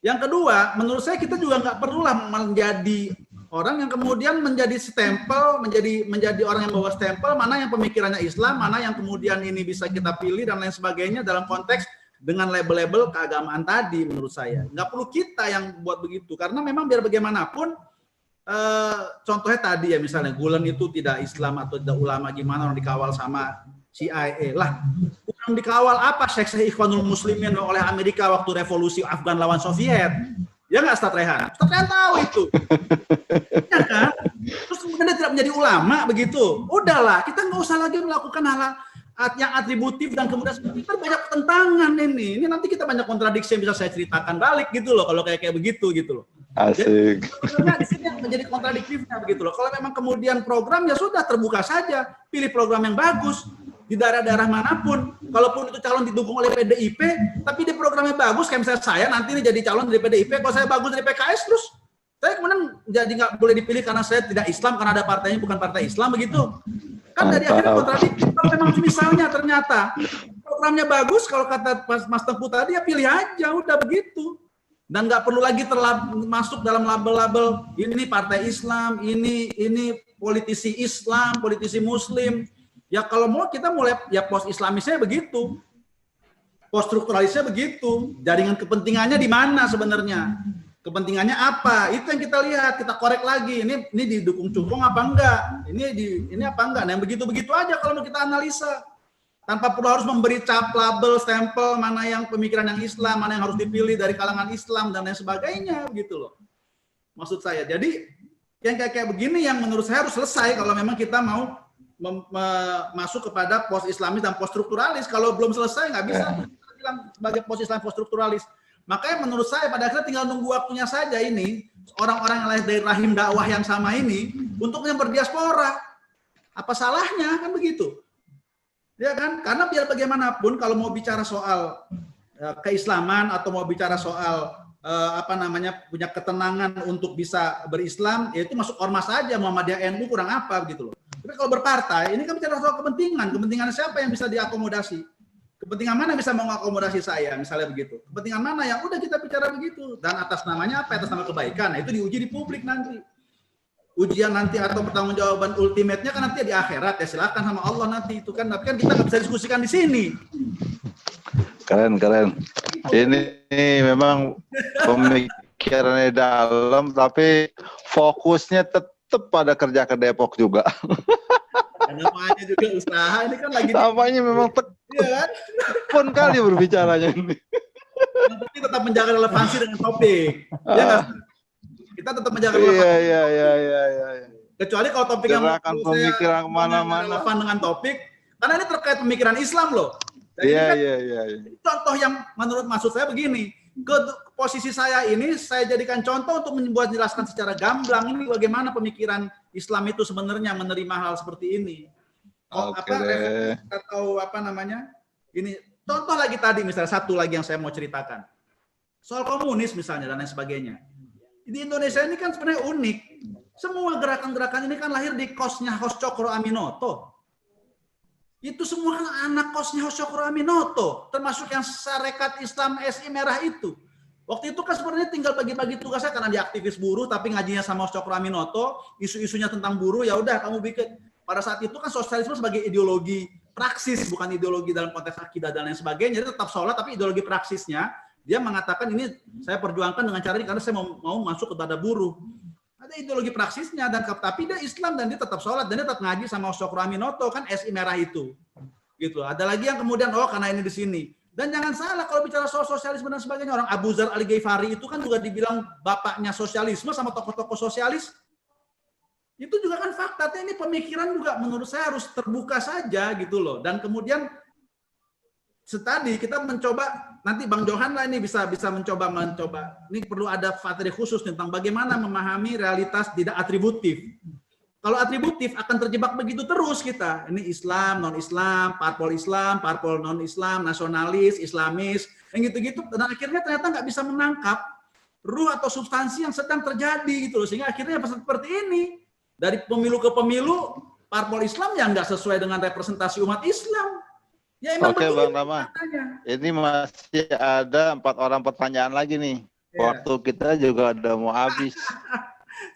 yang kedua, menurut saya kita juga nggak perlulah menjadi orang yang kemudian menjadi stempel, menjadi orang yang bawa stempel, mana yang pemikirannya Islam, mana yang kemudian ini bisa kita pilih dan lain sebagainya dalam konteks dengan label-label keagamaan tadi. Menurut saya nggak perlu kita yang buat begitu, karena memang biar bagaimanapun contohnya tadi ya, misalnya Gulen itu tidak Islam atau tidak ulama, gimana orang dikawal sama CIA lah. Kurang dikawal apa Syekh Ikhwanul Muslimin oleh Amerika waktu revolusi Afgan lawan Soviet? Ya nggak, Ustaz Rehan? Ustaz Rehan tahu itu. Ya kan? Terus kemudian dia tidak menjadi ulama begitu. Udahlah, kita nggak usah lagi melakukan hal yang atributif dan kemudian kita banyak pertentangan ini. Ini nanti kita banyak kontradiksi yang bisa saya ceritakan balik gitu loh kalau kayak begitu gitu loh. Asik. Sebenarnya di sini yang menjadi kontradiktifnya begitu loh. Kalau memang kemudian program ya sudah terbuka saja, pilih program yang bagus. Di daerah-daerah manapun, kalaupun itu calon didukung oleh PDIP, tapi di programnya bagus, kayak misalnya saya nanti ini jadi calon dari PDIP, kalau saya bagus dari PKS, terus saya kemudian jadi nggak boleh dipilih karena saya tidak Islam, karena ada partainya bukan partai Islam, begitu. Kan dari akhirnya kontradiktif. Kalau memang misalnya ternyata programnya bagus, kalau kata Mas Tengku tadi, ya pilih aja, udah begitu. Dan nggak perlu lagi masuk dalam label-label, ini partai Islam, ini politisi Islam, politisi Muslim. Ya kalau mau kita mulai ya post Islamisnya begitu, post strukturalisnya begitu, jaringan kepentingannya di mana sebenarnya, kepentingannya apa, itu yang kita lihat, kita korek lagi, ini didukung cukong apa enggak, ini apa enggak, nah yang begitu aja kalau mau kita analisa, tanpa perlu harus memberi cap label stempel mana yang pemikiran yang Islam, mana yang harus dipilih dari kalangan Islam dan lain sebagainya, begitu loh, maksud saya. Jadi yang kayak begini yang menurut saya harus selesai kalau memang kita mau masuk kepada post Islamis dan post strukturalis. Kalau belum selesai nggak bisa kita bilang sebagai post Islam, post strukturalis. Makanya menurut saya pada akhirnya tinggal nunggu waktunya saja ini orang-orang yang lahir dari rahim dakwah yang sama ini untuk yang berdiaspora. Apa salahnya kan begitu? Ya kan? Karena biar bagaimanapun kalau mau bicara soal keislaman atau mau bicara soal punya ketenangan untuk bisa berislam, ya itu masuk ormas saja, Muhammadiyah NU kurang apa gitu loh. Tapi kalau berpartai, ini kan bicara soal kepentingan siapa yang bisa diakomodasi? Kepentingan mana bisa mengakomodasi saya, misalnya begitu. Kepentingan mana yang udah kita bicara begitu. Dan atas namanya apa? Atas nama kebaikan. Nah, itu diuji di publik nanti. Ujian nanti atau pertanggungjawaban ultimate-nya kan nanti di akhirat. Ya silakan sama Allah nanti itu kan. Tapi kan kita nggak bisa diskusikan di sini. Keren. Ini memang pemikirannya dalam, tapi fokusnya tetap pada kerja ke Depok juga. Namanya juga usaha, ini kan lagi namanya memang tekun kali berbicaranya ini. Tapi tetap menjaga relevansi dengan topik. Ya nggak? Kita tetap menjaga relevansi. Iya. Kecuali kalau topik yang pemikiran kemana-mana relevan dengan topik, karena ini terkait pemikiran Islam loh. Iya. Contoh yang menurut maksud saya begini, ke posisi saya ini saya jadikan contoh untuk membuat jelaskan secara gamblang ini bagaimana pemikiran Islam itu sebenarnya menerima hal seperti ini. Ini contoh lagi tadi misalnya satu lagi yang saya mau ceritakan. Soal komunis misalnya dan lain sebagainya. Di Indonesia ini kan sebenarnya unik. Semua gerakan-gerakan ini kan lahir di kosnya Hos Cokro Aminoto. Itu semua kan anak kosnya Hos Cokro Aminoto, termasuk yang Sarekat Islam SI Merah itu. Waktu itu kan sebenarnya tinggal bagi-bagi tugasnya karena dia aktivis buruh, tapi ngajinya sama Hos Cokro Aminoto, isu-isunya tentang buruh, ya udah kamu bikin. Pada saat itu kan sosialisme sebagai ideologi praksis, bukan ideologi dalam konteks akidah dan lain sebagainya. Dia tetap sholat, tapi ideologi praksisnya dia mengatakan ini saya perjuangkan dengan cara ini karena saya mau masuk kepada buruh. Ada ideologi praksisnya dan tapi dia Islam dan dia tetap sholat dan dia tetap ngaji sama Hos Cokro Aminoto kan SI Merah itu. Gitu. Ada lagi yang kemudian karena ini di sini. Dan jangan salah kalau bicara soal sosialisme dan sebagainya, orang Abu Dzar Al-Ghifari itu kan juga dibilang bapaknya sosialisme sama tokoh-tokoh sosialis. Itu juga kan fakta. Ini pemikiran juga menurut saya harus terbuka saja gitu loh. Dan kemudian setadi kita mencoba, nanti Bang Johan lah ini bisa mencoba. Ini perlu ada materi khusus tentang bagaimana memahami realitas tidak atributif. Kalau atributif akan terjebak begitu terus kita. Ini Islam, non-Islam, parpol non-Islam, nasionalis, Islamis, yang gitu-gitu. Dan akhirnya ternyata nggak bisa menangkap ruh atau substansi yang sedang terjadi gitu loh. Sehingga akhirnya seperti ini. Dari pemilu ke pemilu, parpol Islam yang nggak sesuai dengan representasi umat Islam. Ya emang Oke, begitu Bang Rama. faktanya. Ini masih ada 4 orang pertanyaan lagi nih. Ya. Waktu kita juga udah mau habis.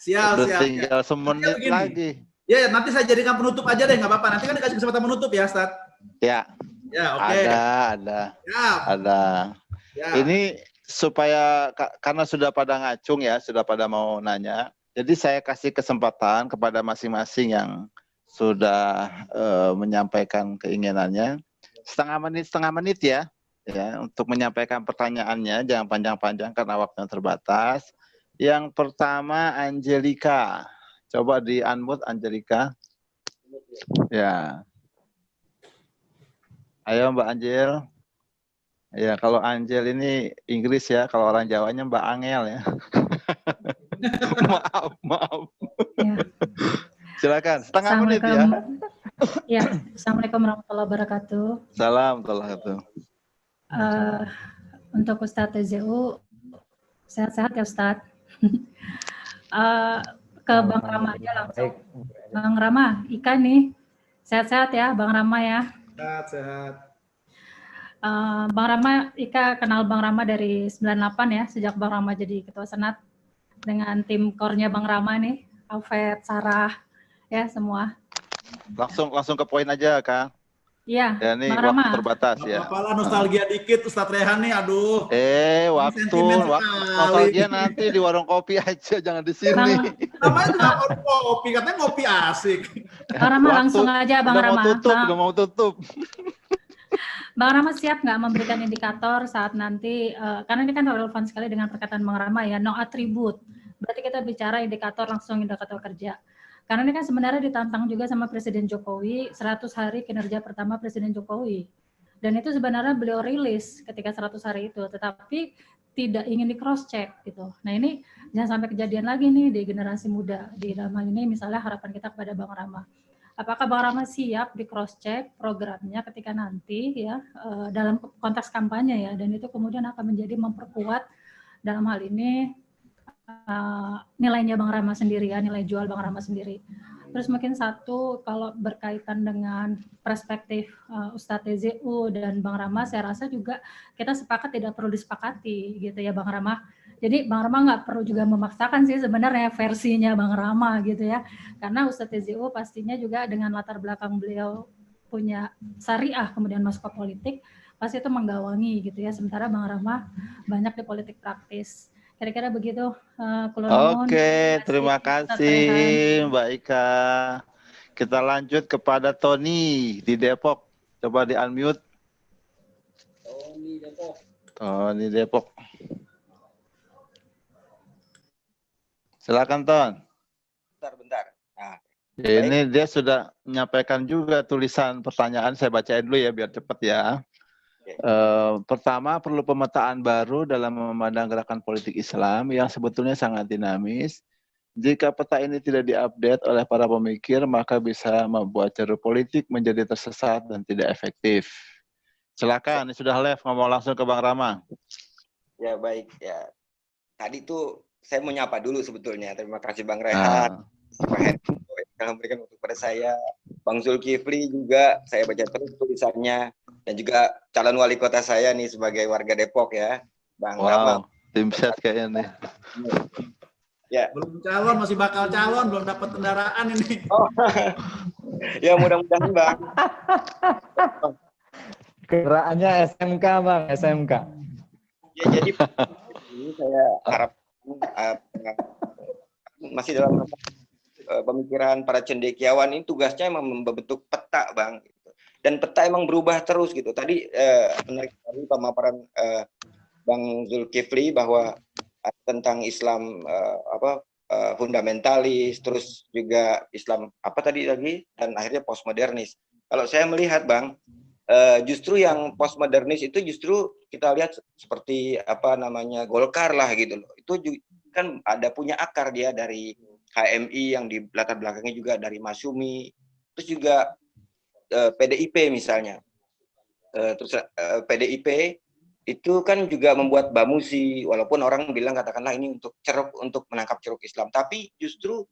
Siap. Tinggal semenit Begini. lagi. Ya, nanti saya jadikan penutup aja deh, nggak apa-apa. Nanti kan dikasih kesempatan menutup ya, Ustaz. Ya, Ya, oke. ada. Ya. Ini supaya karena sudah pada ngacung ya, sudah pada mau nanya. Jadi saya kasih kesempatan kepada masing-masing yang sudah menyampaikan keinginannya. Setengah menit ya, untuk menyampaikan pertanyaannya, jangan panjang-panjang karena waktunya terbatas. Yang pertama Angelika, coba di unmute Angelika. Ya, ayo Mbak Angel. Ya, kalau Angel ini Inggris ya, kalau orang Jawanya Mbak Angel ya. maaf. Ya. Silakan, setengah menit ya. Ya, Assalamualaikum warahmatullahi wabarakatuh. Salam warahmatullahi wabarakatuh. Untuk Ustadz TZU, sehat-sehat ya Ustadz. Ke Bang Rama aja langsung. Bang Rama, Ika nih, sehat-sehat ya Bang Rama ya. Sehat. Bang Rama, Ika kenal Bang Rama dari 98 ya, sejak Bang Rama jadi Ketua Senat dengan tim core-nya Bang Rama nih, Alfred, Sarah, ya semua. Langsung ke poin aja, Kang. Iya, Ya, ini Bang waktu Rama. terbatas ya. Apalah nostalgia dikit Ustadz Rehan nih, aduh. Waktu nostalgia nanti di warung kopi aja, jangan di sini. Namanya juga warung kopi, katanya ngopi asik. Bang Rama langsung aja Bang Rama. Udah mau tutup. Bang Rama siap nggak memberikan indikator saat nanti, karena ini kan relevan sekali dengan perkataan Bang Rama ya, no atribut. Berarti kita bicara indikator langsung indikator kerja. Karena ini kan sebenarnya ditantang juga sama Presiden Jokowi, 100 hari kinerja pertama Presiden Jokowi. Dan itu sebenarnya beliau rilis ketika 100 hari itu, tetapi tidak ingin di cross check gitu. Nah ini jangan sampai kejadian lagi nih di generasi muda. Di dalam hal ini misalnya harapan kita kepada Bang Rama. Apakah Bang Rama siap di cross check programnya ketika nanti ya dalam konteks kampanye ya, dan itu kemudian akan menjadi memperkuat dalam hal ini nilainya Bang Rama sendiri ya, nilai jual Bang Rama sendiri. Terus mungkin satu, kalau berkaitan dengan perspektif Ustadz TZU dan Bang Rama, saya rasa juga kita sepakat tidak perlu disepakati gitu ya Bang Rama. Jadi Bang Rama nggak perlu juga memaksakan sih sebenarnya versinya Bang Rama gitu ya. Karena Ustadz TZU pastinya juga dengan latar belakang beliau punya syariah kemudian masuk ke politik, pasti itu menggawangi gitu ya. Sementara Bang Rama banyak di politik praktis. Kira-kira begitu. Oke, terima kasih Mbak Ika. Kita lanjut kepada Tony di Depok. Coba di unmute. Tony Depok. Silakan Ton. Bentar. Nah, ini dia sudah menyampaikan juga tulisan pertanyaan, saya bacain dulu ya biar cepat ya. Pertama, perlu pemetaan baru dalam memandang gerakan politik Islam yang sebetulnya sangat dinamis. Jika peta ini tidak diupdate oleh para pemikir, maka bisa membuat jalur politik menjadi tersesat dan tidak efektif. Silakan, ini sudah live, ngomong langsung ke Bang Rama. Ya baik ya. Tadi tuh saya mau nyapa dulu sebetulnya. Terima kasih Bang Rehan. Pak Hendro telah memberikan waktu pada saya. Bang Zulkifli juga saya baca terus tulisannya, dan juga calon wali kota saya nih sebagai warga Depok ya, Bang Rama. Tim set kayaknya nih. Ya. Belum calon, masih bakal calon, belum dapat kendaraan ini. Oh. Ya mudah-mudahan Bang. Gerakannya SMK Bang, SMK. Ya jadi ini saya harap masih dalam pemikiran para cendekiawan ini tugasnya memang membentuk peta Bang. Dan peta emang berubah terus gitu. Tadi menarik sekali pemaparan Bang Zulkifli bahwa tentang Islam fundamentalis, terus juga Islam apa tadi lagi, dan akhirnya postmodernis. Kalau saya melihat Bang, justru yang postmodernis itu justru kita lihat seperti apa namanya Golkar lah gitu loh. Itu kan ada punya akar dia dari HMI yang di latar belakangnya juga dari Masyumi, terus juga PDIP misalnya. Terus PDIP itu kan juga membuat Bamusi, walaupun orang bilang katakanlah ini untuk menangkap ceruk Islam, tapi justru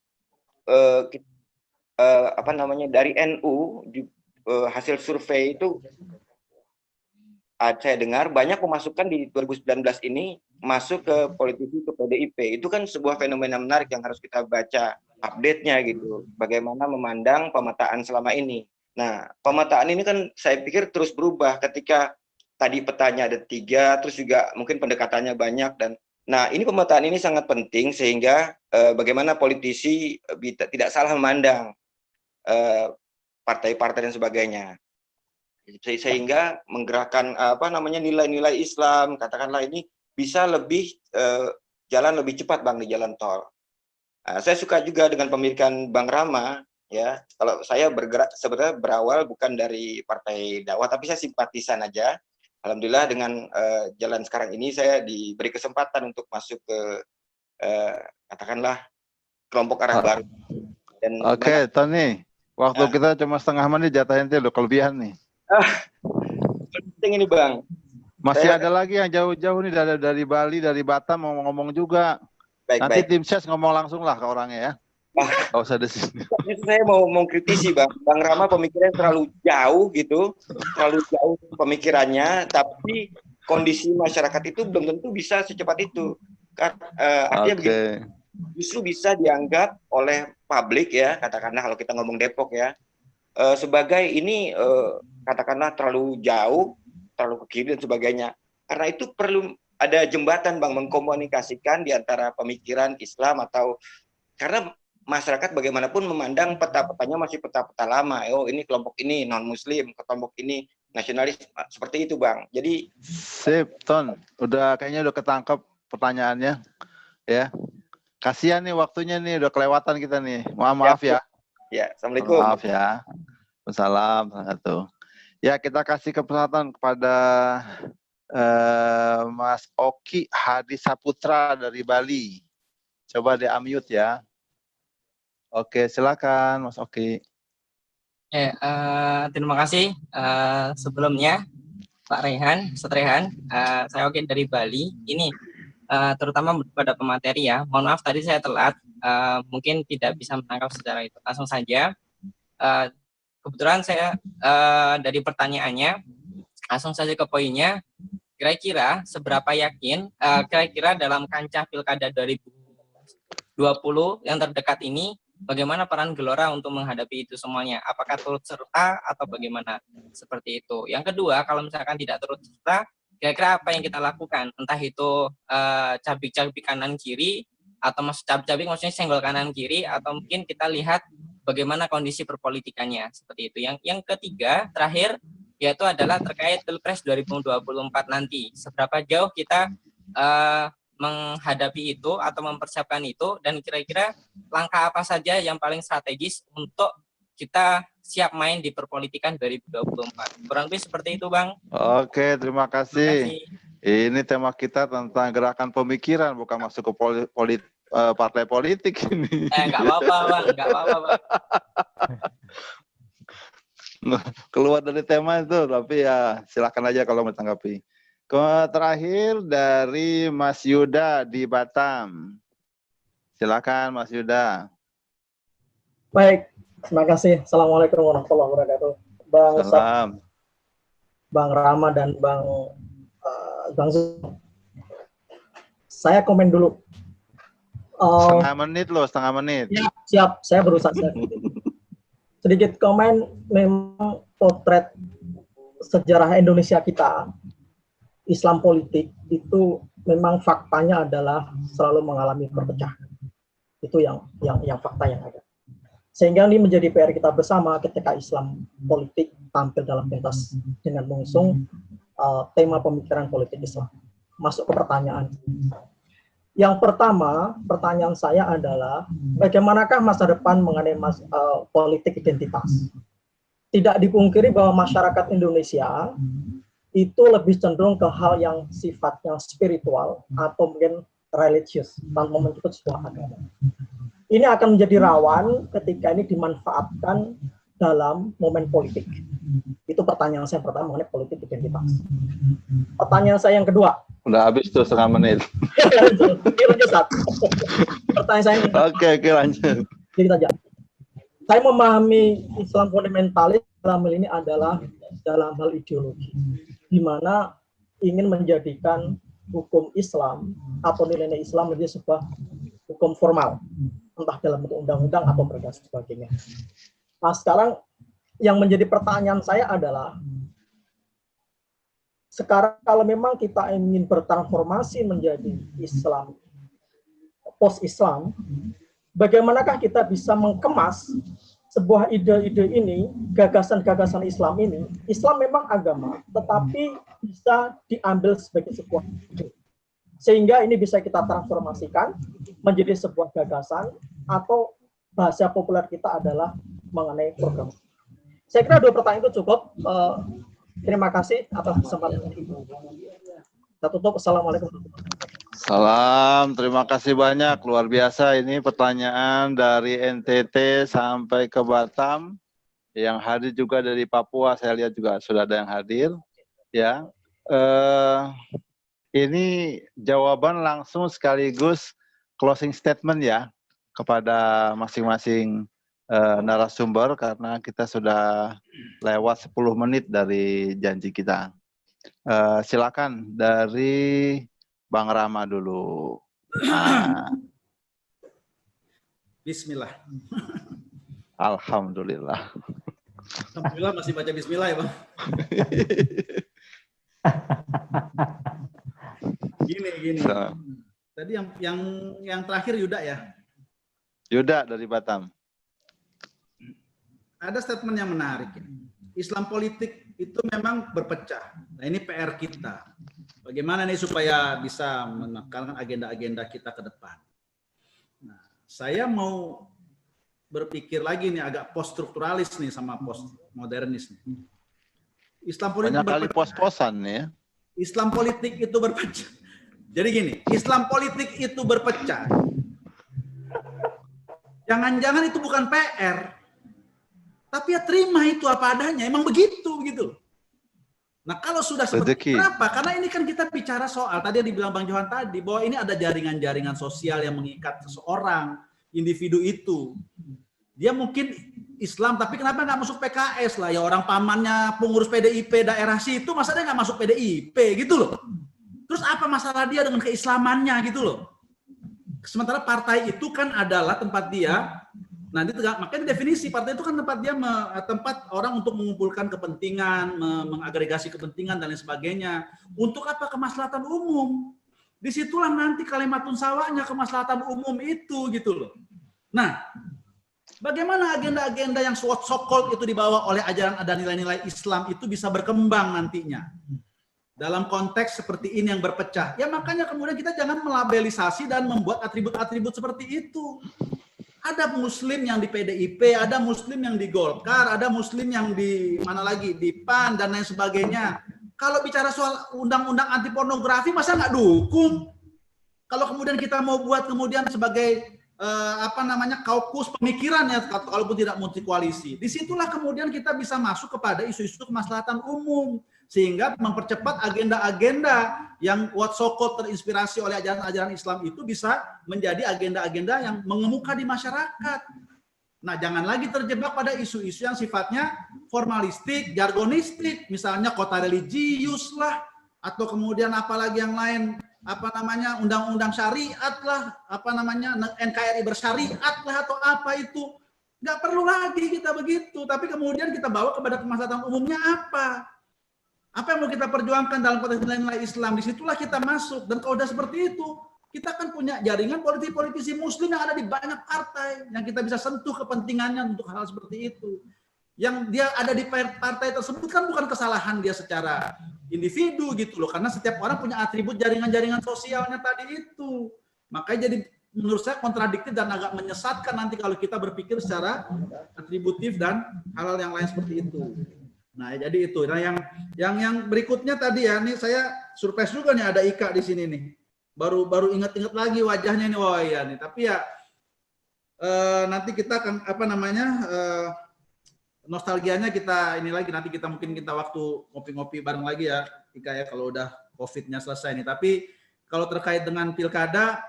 apa namanya dari NU hasil survei itu saya dengar banyak pemasukan di 2019 ini masuk ke politisi ke PDIP. Itu kan sebuah fenomena menarik yang harus kita baca update-nya gitu. Bagaimana memandang pemetaan selama ini. Nah, pemetaan ini kan saya pikir terus berubah ketika tadi petanya ada 3, terus juga mungkin pendekatannya banyak dan nah ini pemetaan ini sangat penting sehingga bagaimana politisi tidak salah memandang partai-partai dan sebagainya, sehingga menggerakkan apa namanya nilai-nilai Islam, katakanlah ini bisa lebih jalan lebih cepat Bang di jalan tol. Saya suka juga dengan pemikiran Bang Rama ya. Kalau saya bergerak sebenarnya berawal bukan dari partai dakwah tapi saya simpatisan aja. Alhamdulillah dengan jalan sekarang ini saya diberi kesempatan untuk masuk ke katakanlah kelompok arah baru. Dan Oke, Tony. Waktu kita cuma setengah menit, jatahnya itu udah kelebihan nih. Penting ini Bang. Masih ada lagi yang jauh-jauh nih dari Bali, dari Batam mau ngomong juga. Nanti tim ses ngomong langsung lah ke orangnya ya. Nggak usah di sini. Saya mau kritisi Bang. Bang Rama pemikirannya terlalu jauh gitu, terlalu jauh pemikirannya, tapi kondisi masyarakat itu belum tentu bisa secepat itu. Artinya begini, justru bisa dianggap oleh publik ya, katakanlah kalau kita ngomong Depok ya, sebagai ini katakanlah terlalu jauh, terlalu ke kiri dan sebagainya. Karena itu perlu ada jembatan Bang mengkomunikasikan di antara pemikiran Islam atau karena masyarakat bagaimanapun memandang peta-petanya masih peta-peta lama. Oh ini kelompok ini non-muslim, kelompok ini nasionalis, seperti itu Bang. Jadi sip, Ton. Kayaknya udah ketangkep pertanyaannya ya. Kasihan nih waktunya nih, udah kelewatan kita nih. Maaf ya. Ya, Assalamualaikum. Maaf ya. Assalamualaikum. Ya, kita kasih kesempatan kepada Mas Oki Hadi Saputra dari Bali. Coba di-unmute ya. Oke, silakan Mas Oki. Terima kasih sebelumnya Pak Rehan, Ustaz Rehan. Saya Oki dari Bali. Ini terutama pada pemateri ya. Mohon maaf tadi saya telat, mungkin tidak bisa menangkap secara itu. Langsung saja. Kebetulan saya dari pertanyaannya langsung saja ke poinnya. Kira-kira seberapa yakin kira-kira dalam kancah Pilkada 2020 yang terdekat ini bagaimana peran Gelora untuk menghadapi itu semuanya? Apakah turut serta atau bagaimana? Seperti itu. Yang kedua, kalau misalkan tidak turut serta, kira-kira apa yang kita lakukan? Entah itu cabik-cabik kanan kiri atau cabik-cabik maksudnya senggol kanan kiri atau mungkin kita lihat bagaimana kondisi perpolitikannya seperti itu. Yang ketiga terakhir yaitu adalah terkait Pilpres 2024 nanti. Seberapa jauh kita menghadapi itu atau mempersiapkan itu dan kira-kira langkah apa saja yang paling strategis untuk kita siap main di perpolitikan 2024. Kurang lebih seperti itu, Bang. Oke, terima kasih. Ini tema kita tentang gerakan pemikiran, bukan masuk ke partai politik ini. Nggak apa-apa, Bang. Nggak apa-apa, Bang. Keluar dari tema itu, tapi ya silakan aja kalau mau tanggapi. Terakhir dari Mas Yuda di Batam. Silakan Mas Yuda. Baik, terima kasih. Assalamualaikum warahmatullahi wabarakatuh. Bang Ustaz, Bang Rama dan Bang saya komen dulu. Setengah menit loh, setengah menit. Ya, siap, saya berusaha. Sedikit komen, memang potret sejarah Indonesia kita, Islam politik itu memang faktanya adalah selalu mengalami perpecahan. Itu yang fakta yang ada. Sehingga ini menjadi PR kita bersama ketika Islam politik tampil dalam pentas dengan mengusung tema pemikiran politik Islam. Masuk ke pertanyaan. Yang pertama, pertanyaan saya adalah bagaimanakah masa depan mengenai politik identitas? Tidak dipungkiri bahwa masyarakat Indonesia itu lebih cenderung ke hal yang sifatnya spiritual atau mungkin religius, tanpa menyebut sebuah agama. Ini akan menjadi rawan ketika ini dimanfaatkan dalam momen politik. Itu pertanyaan saya pertama mengenai politik identitas. Pertanyaan saya yang kedua. Udah habis tuh setengah menit. Pertanyaan saya yang kedua. Oke, lanjut. Jadi aja. Saya memahami Islam fundamentalis dalam hal ini adalah dalam hal ideologi, di mana ingin menjadikan hukum Islam atau nilai-nilai Islam menjadi sebuah hukum formal, entah dalam bentuk undang-undang atau perda sebagainya. Nah, sekarang yang menjadi pertanyaan saya adalah, sekarang kalau memang kita ingin bertransformasi menjadi Islam, post-Islam, bagaimanakah kita bisa mengemas sebuah ide-ide ini, gagasan-gagasan Islam ini? Islam memang agama, tetapi bisa diambil sebagai sebuah ide. Sehingga ini bisa kita transformasikan menjadi sebuah gagasan, atau bahasa populer kita adalah mengenai program. Saya kira dua pertanyaan itu cukup. Terima kasih atas kesempatan ini. Saya tutup. Assalamualaikum. Salam, terima kasih banyak, luar biasa ini pertanyaan dari NTT sampai ke Batam, yang hadir juga dari Papua, saya lihat juga sudah ada yang hadir, ya. Ini jawaban langsung sekaligus closing statement ya kepada masing-masing narasumber, karena kita sudah lewat 10 menit dari janji kita. Silakan dari Bang Rama dulu. Bismillah. Alhamdulillah. Alhamdulillah masih baca Bismillah ya Bang. Gini. Tadi yang terakhir Yuda ya. Yuda dari Batam. Ada statement yang menarik. Islam politik itu memang berpecah. Nah ini PR kita. Bagaimana nih supaya bisa menekankan agenda-agenda kita ke depan. Nah, saya mau berpikir lagi nih agak post-strukturalis nih sama post-modernis nih. Islam politik banyak kali pos-posan ya. Islam politik itu berpecah. Jadi gini, Islam politik itu berpecah. Jangan-jangan itu bukan PR. Tapi ya terima itu apa adanya, emang begitu gitu. Nah kalau sudah seperti kenapa? Karena ini kan kita bicara soal, tadi yang dibilang Bang Johan tadi, bahwa ini ada jaringan-jaringan sosial yang mengikat seseorang, individu itu. Dia mungkin Islam, tapi kenapa nggak masuk PKS lah? Ya orang pamannya pengurus PDIP daerah situ, masa dia nggak masuk PDIP gitu loh. Terus apa masalah dia dengan keislamannya gitu loh. Sementara partai itu kan adalah tempat dia, nanti makanya definisi partai itu kan tempat dia tempat orang untuk mengumpulkan kepentingan, mengagregasi kepentingan dan lain sebagainya. Untuk apa? Kemaslahatan umum. Disitulah nanti kalimatun sawahnya kemaslahatan umum itu gitu loh. Nah, bagaimana agenda-agenda yang so-called itu dibawa oleh ajaran ada nilai-nilai Islam itu bisa berkembang nantinya dalam konteks seperti ini yang berpecah. Ya makanya kemudian kita jangan melabelisasi dan membuat atribut-atribut seperti itu. Ada muslim yang di PDIP, ada muslim yang di Golkar, ada muslim yang di mana lagi, di PAN dan lain sebagainya. Kalau bicara soal undang-undang anti pornografi, masa nggak dukung? Kalau kemudian kita mau buat kemudian sebagai kaukus pemikiran ya, walaupun tidak multi koalisi. Disitulah kemudian kita bisa masuk kepada isu-isu kemaslahatan umum. Sehingga mempercepat agenda-agenda yang what so called terinspirasi oleh ajaran-ajaran Islam itu bisa menjadi agenda-agenda yang mengemuka di masyarakat. Nah, jangan lagi terjebak pada isu-isu yang sifatnya formalistik, jargonistik, misalnya kota religius lah, atau kemudian apalagi yang lain, undang-undang syariat lah, NKRI bersyariat lah, atau apa itu. Nggak perlu lagi kita begitu, tapi kemudian kita bawa kepada kemaslahatan umumnya apa? Apa yang mau kita perjuangkan dalam konteks nilai-nilai Islam? Disitulah kita masuk. Dan kalau sudah seperti itu, kita kan punya jaringan politisi muslim yang ada di banyak partai. Yang kita bisa sentuh kepentingannya untuk hal seperti itu. Yang dia ada di partai tersebut kan bukan kesalahan dia secara individu gitu loh. Karena setiap orang punya atribut jaringan-jaringan sosialnya tadi itu. Makanya jadi menurut saya kontradiktif dan agak menyesatkan nanti kalau kita berpikir secara atributif dan hal-hal yang lain seperti itu. Nah, jadi itu. Nah, yang berikutnya tadi ya, nih saya surprise juga nih ada Ika di sini nih. Baru inget-inget lagi wajahnya nih, wah iya nih. Tapi ya nanti kita akan nostalgianya kita ini lagi, nanti mungkin kita waktu ngopi-ngopi bareng lagi ya, Ika ya, kalau udah COVID-nya selesai nih. Tapi kalau terkait dengan pilkada,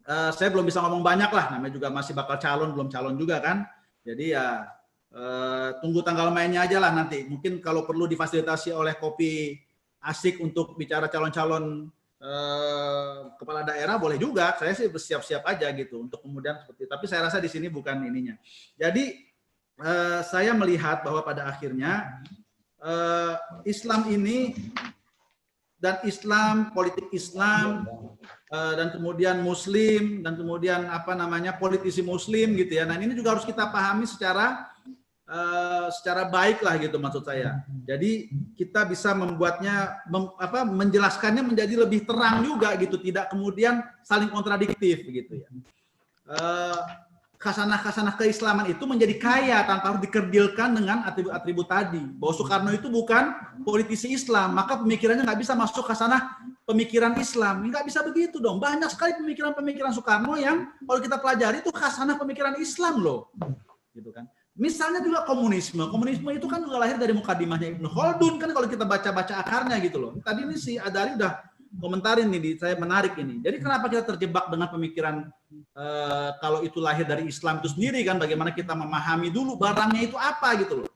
saya belum bisa ngomong banyak lah, namanya juga masih bakal calon, belum calon juga kan. Jadi ya tunggu tanggal mainnya aja lah nanti. Mungkin kalau perlu difasilitasi oleh Kopi Asik untuk bicara calon-calon kepala daerah boleh juga. Saya sih bersiap-siap aja gitu untuk kemudian seperti. Tapi saya rasa di sini bukan ininya. Jadi saya melihat bahwa pada akhirnya Islam ini dan Islam, politik Islam, dan kemudian Muslim, dan kemudian politisi Muslim gitu ya. Nah ini juga harus kita pahami secara baik lah gitu maksud saya. Jadi kita bisa membuatnya, menjelaskannya menjadi lebih terang juga gitu, tidak kemudian saling kontradiktif gitu ya. Khasanah-khasanah keislaman itu menjadi kaya tanpa harus dikerdilkan dengan atribut-atribut tadi. Bahwa Soekarno itu bukan politisi Islam, maka pemikirannya nggak bisa masuk khasanah pemikiran Islam. Nggak bisa begitu dong. Banyak sekali pemikiran-pemikiran Soekarno yang kalau kita pelajari itu khasanah pemikiran Islam loh. Gitu kan. Misalnya juga komunisme. Komunisme itu kan juga lahir dari mukadimahnya Ibnu Khaldun kan kalau kita baca-baca akarnya gitu loh. Tadi ini si Adari udah komentarin nih, saya menarik ini. Jadi kenapa kita terjebak dengan pemikiran kalau itu lahir dari Islam itu sendiri kan, bagaimana kita memahami dulu barangnya itu apa gitu loh.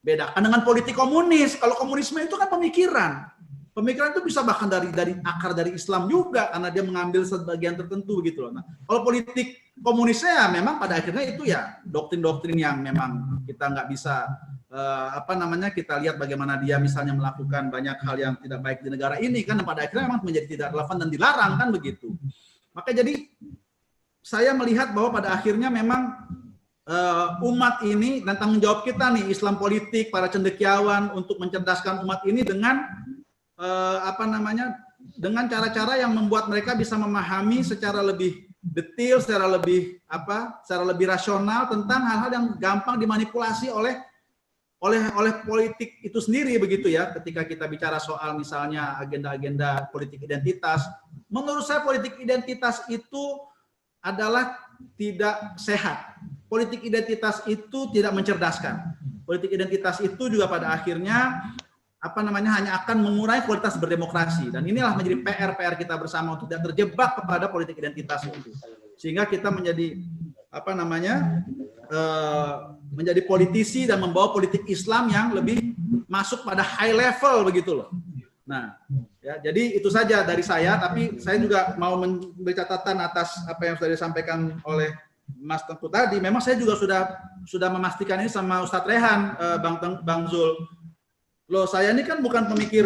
Bedakan dengan politik komunis. Kalau komunisme itu kan pemikiran. Pemikiran itu bisa bahkan dari akar dari Islam juga karena dia mengambil sebagian tertentu gitu loh. Nah, kalau politik komunisnya ya memang pada akhirnya itu ya doktrin-doktrin yang memang kita nggak bisa kita lihat bagaimana dia misalnya melakukan banyak hal yang tidak baik di negara ini kan, pada akhirnya memang menjadi tidak relevan dan dilarang kan begitu. Maka jadi saya melihat bahwa pada akhirnya memang umat ini dan tanggung jawab kita nih Islam politik, para cendekiawan untuk mencerdaskan umat ini dengan dengan cara-cara yang membuat mereka bisa memahami secara lebih detail, secara lebih rasional tentang hal-hal yang gampang dimanipulasi oleh politik itu sendiri begitu ya. Ketika kita bicara soal misalnya agenda-agenda politik identitas, menurut saya politik identitas itu adalah tidak sehat. Politik identitas itu tidak mencerdaskan. Politik identitas itu juga pada akhirnya hanya akan mengurangi kualitas berdemokrasi, dan inilah menjadi PR kita bersama untuk tidak terjebak kepada politik identitas itu, sehingga kita menjadi menjadi politisi dan membawa politik Islam yang lebih masuk pada high level begitu loh. Nah, ya, jadi itu saja dari saya, tapi saya juga mau memberi catatan atas apa yang sudah disampaikan oleh Mas Tengku tadi. Memang saya juga sudah memastikan ini sama Ustadz Rehan, Bang Zul. Loh, saya ini kan bukan pemikir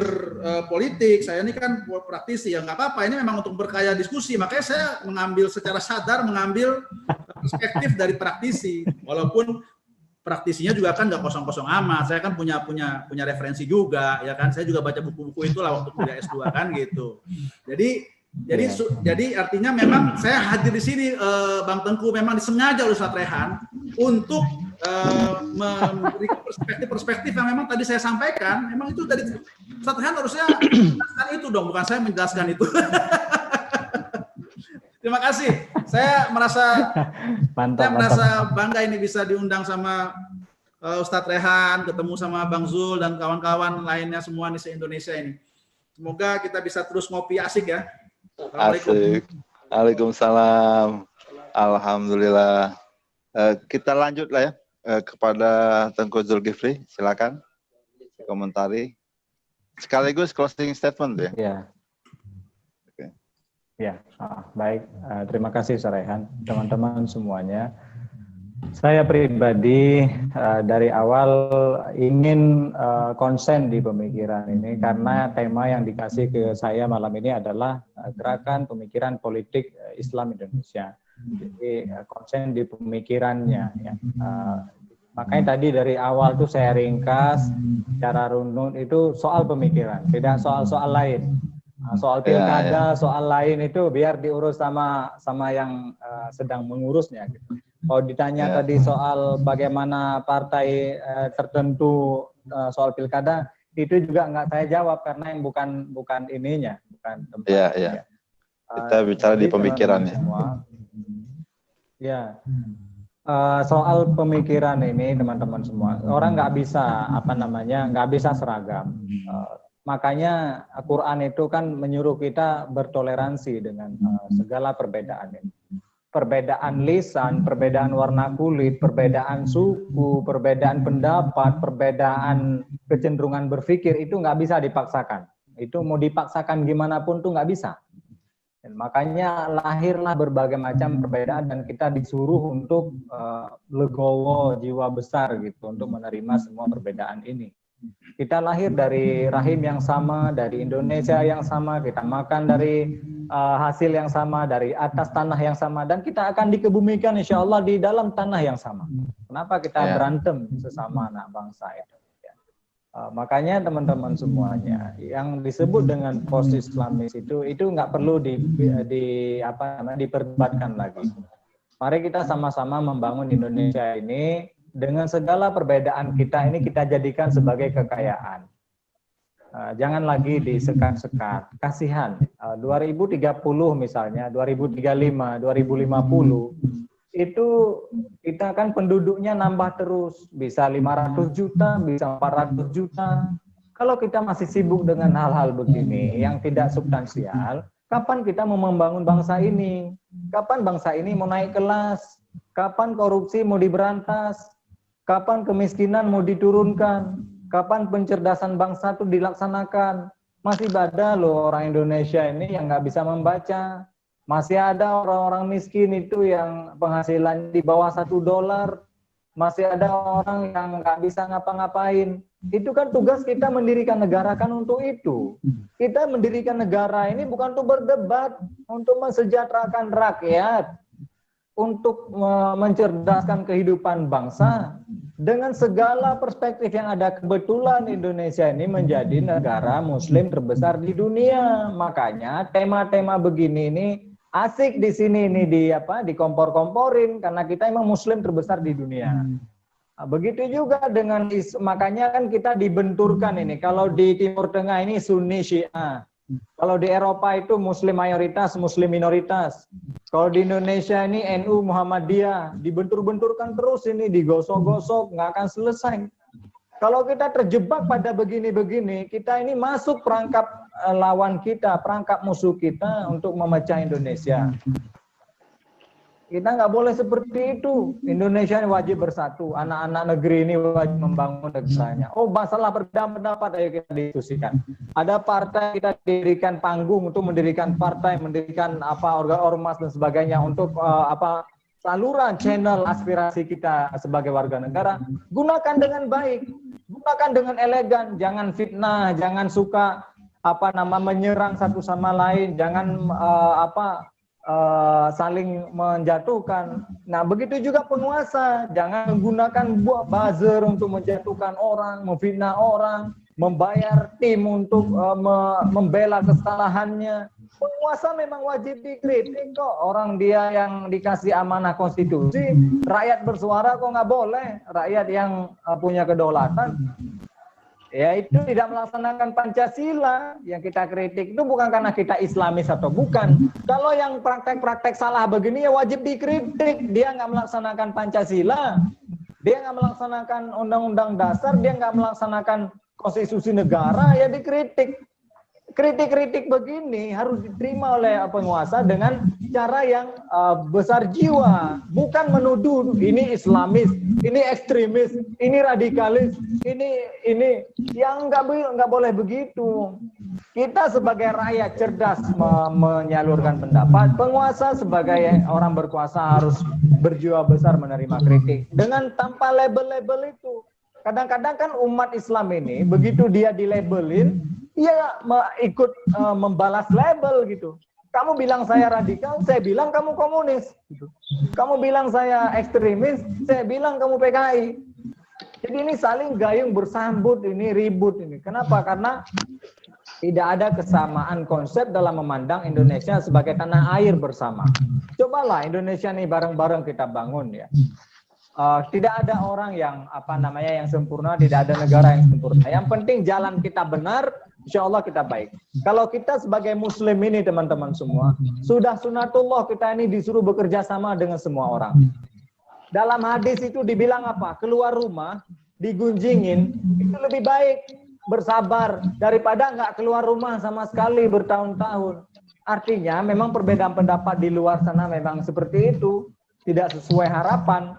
politik, saya ini kan praktisi, ya nggak apa-apa, ini memang untuk berkaya diskusi, makanya saya mengambil secara sadar, mengambil perspektif dari praktisi, walaupun praktisinya juga kan nggak kosong-kosong amat, saya kan punya referensi juga, ya kan, saya juga baca buku-buku itulah waktu kuliah S2 kan gitu. Jadi artinya memang saya hadir di sini, Bang Tengku, memang disengaja oleh Ustadz Rehan untuk memberi perspektif yang memang tadi saya sampaikan. Memang itu dari Ustadz Rehan harusnya menjelaskan itu dong, bukan saya menjelaskan itu. Terima kasih. Saya merasa bangga ini bisa diundang sama Ustadz Rehan, ketemu sama Bang Zul dan kawan-kawan lainnya semua di se-Indonesia ini. Semoga kita bisa terus ngopi asik ya. Asik. Waalaikumsalam. Alhamdulillah. Kita lanjut lah ya kepada Tengku Zulkifli. Silakan komentari. Sekaligus closing statement ya. Ya. Oke. Ya, baik. Terima kasih Ustaz Rehan, teman-teman semuanya. Saya pribadi dari awal ingin konsen di pemikiran ini karena tema yang dikasih ke saya malam ini adalah gerakan pemikiran politik Islam Indonesia. Jadi konsen di pemikirannya. Ya. Makanya tadi dari awal tuh saya ringkas, cara runut itu soal pemikiran, tidak soal-soal lain. Soal pilkada, soal lain itu biar diurus sama yang sedang mengurusnya. Gitu. Kalau ditanya tadi soal bagaimana partai tertentu soal pilkada, itu juga nggak saya jawab karena yang bukan ininya, bukan tempat. Iya. Kita bicara di pemikirannya. Ya. Soal pemikiran ini teman-teman semua, orang nggak bisa nggak bisa seragam. Makanya Al-Quran itu kan menyuruh kita bertoleransi dengan segala perbedaan ini. Perbedaan lisan, perbedaan warna kulit, perbedaan suku, perbedaan pendapat, perbedaan kecenderungan berpikir itu nggak bisa dipaksakan. Itu mau dipaksakan gimana pun tuh nggak bisa. Dan makanya lahirlah berbagai macam perbedaan dan kita disuruh untuk legowo jiwa besar gitu untuk menerima semua perbedaan ini. Kita lahir dari rahim yang sama, dari Indonesia yang sama, kita makan dari hasil yang sama, dari atas tanah yang sama, dan kita akan dikebumikan insya Allah di dalam tanah yang sama. Kenapa kita berantem sesama anak bangsa itu? Makanya teman-teman semuanya, yang disebut dengan post-Islamis itu nggak perlu diperdebatkan lagi. Mari kita sama-sama membangun Indonesia ini dengan segala perbedaan kita ini kita jadikan sebagai kekayaan. Jangan lagi disekat-sekat. Kasihan. 2030 misalnya, 2035, 2050 itu kita kan penduduknya nambah terus, bisa 500 juta, bisa 400 juta. Kalau kita masih sibuk dengan hal-hal begini yang tidak substansial, kapan kita mau membangun bangsa ini? Kapan bangsa ini mau naik kelas? Kapan korupsi mau diberantas? Kapan kemiskinan mau diturunkan? Kapan pencerdasan bangsa itu dilaksanakan? Masih ada loh orang Indonesia ini yang nggak bisa membaca. Masih ada orang-orang miskin itu yang penghasilan di bawah $1. Masih ada orang yang nggak bisa ngapa-ngapain. Itu kan tugas kita mendirikan negara kan untuk itu. Kita mendirikan negara ini bukan untuk berdebat, untuk mensejahterakan rakyat, untuk mencerdaskan kehidupan bangsa. Dengan segala perspektif yang ada, kebetulan Indonesia ini menjadi negara muslim terbesar di dunia. Makanya tema-tema begini ini asik di sini ini dikompor-komporin karena kita emang muslim terbesar di dunia. Nah, begitu juga dengan makanya kan kita dibenturkan ini. Kalau di Timur Tengah ini Sunni Syiah. Kalau di Eropa itu muslim mayoritas, muslim minoritas. Kalau di Indonesia ini NU Muhammadiyah, dibentur-benturkan terus ini, digosok-gosok, nggak akan selesai. Kalau kita terjebak pada begini-begini, kita ini masuk perangkap lawan kita, perangkap musuh kita untuk memecah Indonesia. Kita nggak boleh seperti itu. Indonesia ini wajib bersatu. Anak-anak negeri ini wajib membangun negaranya. Oh, masalah berbeda pendapat, ayo kita diskusikan. Ada partai, kita dirikan panggung untuk mendirikan partai, mendirikan ormas dan sebagainya untuk saluran channel aspirasi kita sebagai warga negara. Gunakan dengan baik, gunakan dengan elegan. Jangan fitnah, jangan suka menyerang satu sama lain, jangan saling menjatuhkan. Nah, begitu juga penguasa, jangan menggunakan buzzer untuk menjatuhkan orang, memfitnah orang, membayar tim untuk membela kesalahannya. Penguasa memang wajib dikritik kok. Orang dia yang dikasih amanah konstitusi, rakyat bersuara kok nggak boleh. Rakyat yang punya kedaulatan, ya itu tidak melaksanakan Pancasila. Yang kita kritik itu bukan karena kita Islamis atau bukan. Kalau yang praktek-praktek salah begini ya wajib dikritik. Dia nggak melaksanakan Pancasila, dia nggak melaksanakan Undang-Undang Dasar, dia nggak melaksanakan konstitusi negara, ya dikritik. Kritik-kritik begini harus diterima oleh penguasa dengan cara yang besar jiwa, bukan menuduh ini Islamis, ini ekstremis, ini radikalis, ini yang nggak boleh begitu. Kita sebagai rakyat cerdas menyalurkan pendapat, penguasa sebagai orang berkuasa harus berjiwa besar menerima kritik dengan tanpa label-label itu. Kadang-kadang kan umat Islam ini begitu dia dilabelin, ia ikut membalas label gitu. Kamu bilang saya radikal, saya bilang kamu komunis. Gitu. Kamu bilang saya ekstremis, saya bilang kamu PKI. Jadi ini saling gayung bersambut, ini ribut ini. Kenapa? Karena Tidak ada kesamaan konsep dalam memandang Indonesia sebagai tanah air bersama. Cobalah Indonesia nih bareng-bareng kita bangun ya. Tidak ada orang yang yang sempurna, tidak ada negara yang sempurna. Yang penting jalan kita benar, insya Allah kita baik. Kalau kita sebagai Muslim ini teman-teman semua, sudah sunatullah kita ini disuruh bekerja sama dengan semua orang. Dalam hadis itu dibilang apa? Keluar rumah, digunjingin, itu lebih baik bersabar daripada nggak keluar rumah sama sekali bertahun-tahun. Artinya memang perbedaan pendapat di luar sana memang seperti itu, tidak sesuai harapan.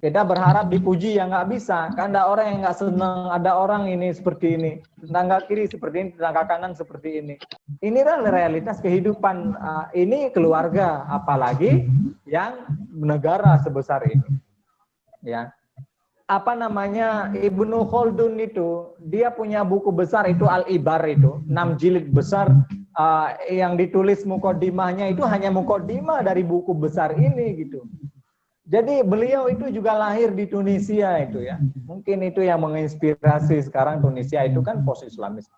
Kita berharap dipuji yang nggak bisa, kan ada orang yang nggak senang, ada orang ini seperti ini, tetangga kiri seperti ini, tetangga kanan seperti ini. Inilah realitas kehidupan ini keluarga, apalagi yang negara sebesar ini. Ya. Ibnu Khaldun itu, dia punya buku besar itu Al-Ibar itu, 6 jilid besar yang ditulis mukodimahnya itu hanya mukodimah dari buku besar ini gitu. Jadi beliau itu juga lahir di Tunisia itu ya. Mungkin itu yang menginspirasi sekarang Tunisia itu kan post-Islamis.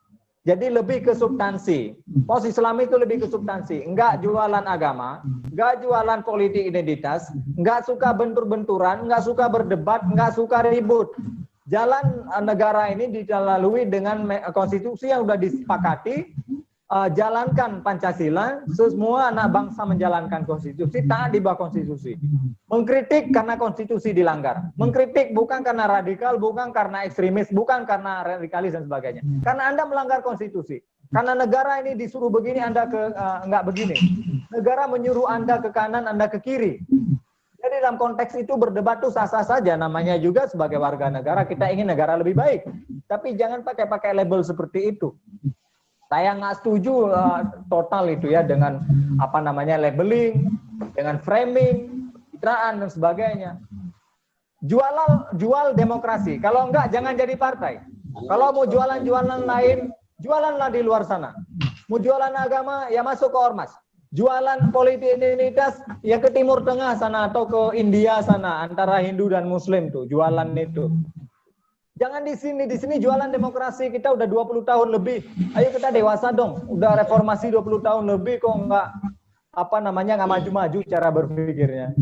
Jadi lebih ke substansi. Post-Islam itu lebih ke substansi. Enggak jualan agama, enggak jualan politik identitas, enggak suka bentur-benturan, enggak suka berdebat, enggak suka ribut. Jalan negara ini dilalui dengan konstitusi yang sudah disepakati. Jalankan Pancasila, semua anak bangsa menjalankan konstitusi, taat di bawah konstitusi. Mengkritik karena konstitusi dilanggar. Mengkritik bukan karena radikal, bukan karena ekstremis, bukan karena radikalis dan sebagainya. Karena Anda melanggar konstitusi. Karena negara ini disuruh begini, Anda nggak begini. Negara menyuruh Anda ke kanan, Anda ke kiri. Jadi dalam konteks itu berdebat itu sah-sah saja. Namanya juga sebagai warga negara, kita ingin negara lebih baik. Tapi jangan pakai label seperti itu. Saya nggak setuju total itu ya dengan labeling, dengan framing, pencitraan dan sebagainya. Jual demokrasi. Kalau enggak jangan jadi partai. Kalau mau jualan-jualan lain, jualanlah di luar sana. Mau jualan agama ya masuk ke ormas. Jualan politik identitas ya ke Timur Tengah sana atau ke India sana antara Hindu dan Muslim tuh jualan itu. Jangan di sini jualan demokrasi, kita udah 20 tahun lebih. Ayo kita dewasa dong. Udah reformasi 20 tahun lebih kok nggak maju-maju cara berpikirnya.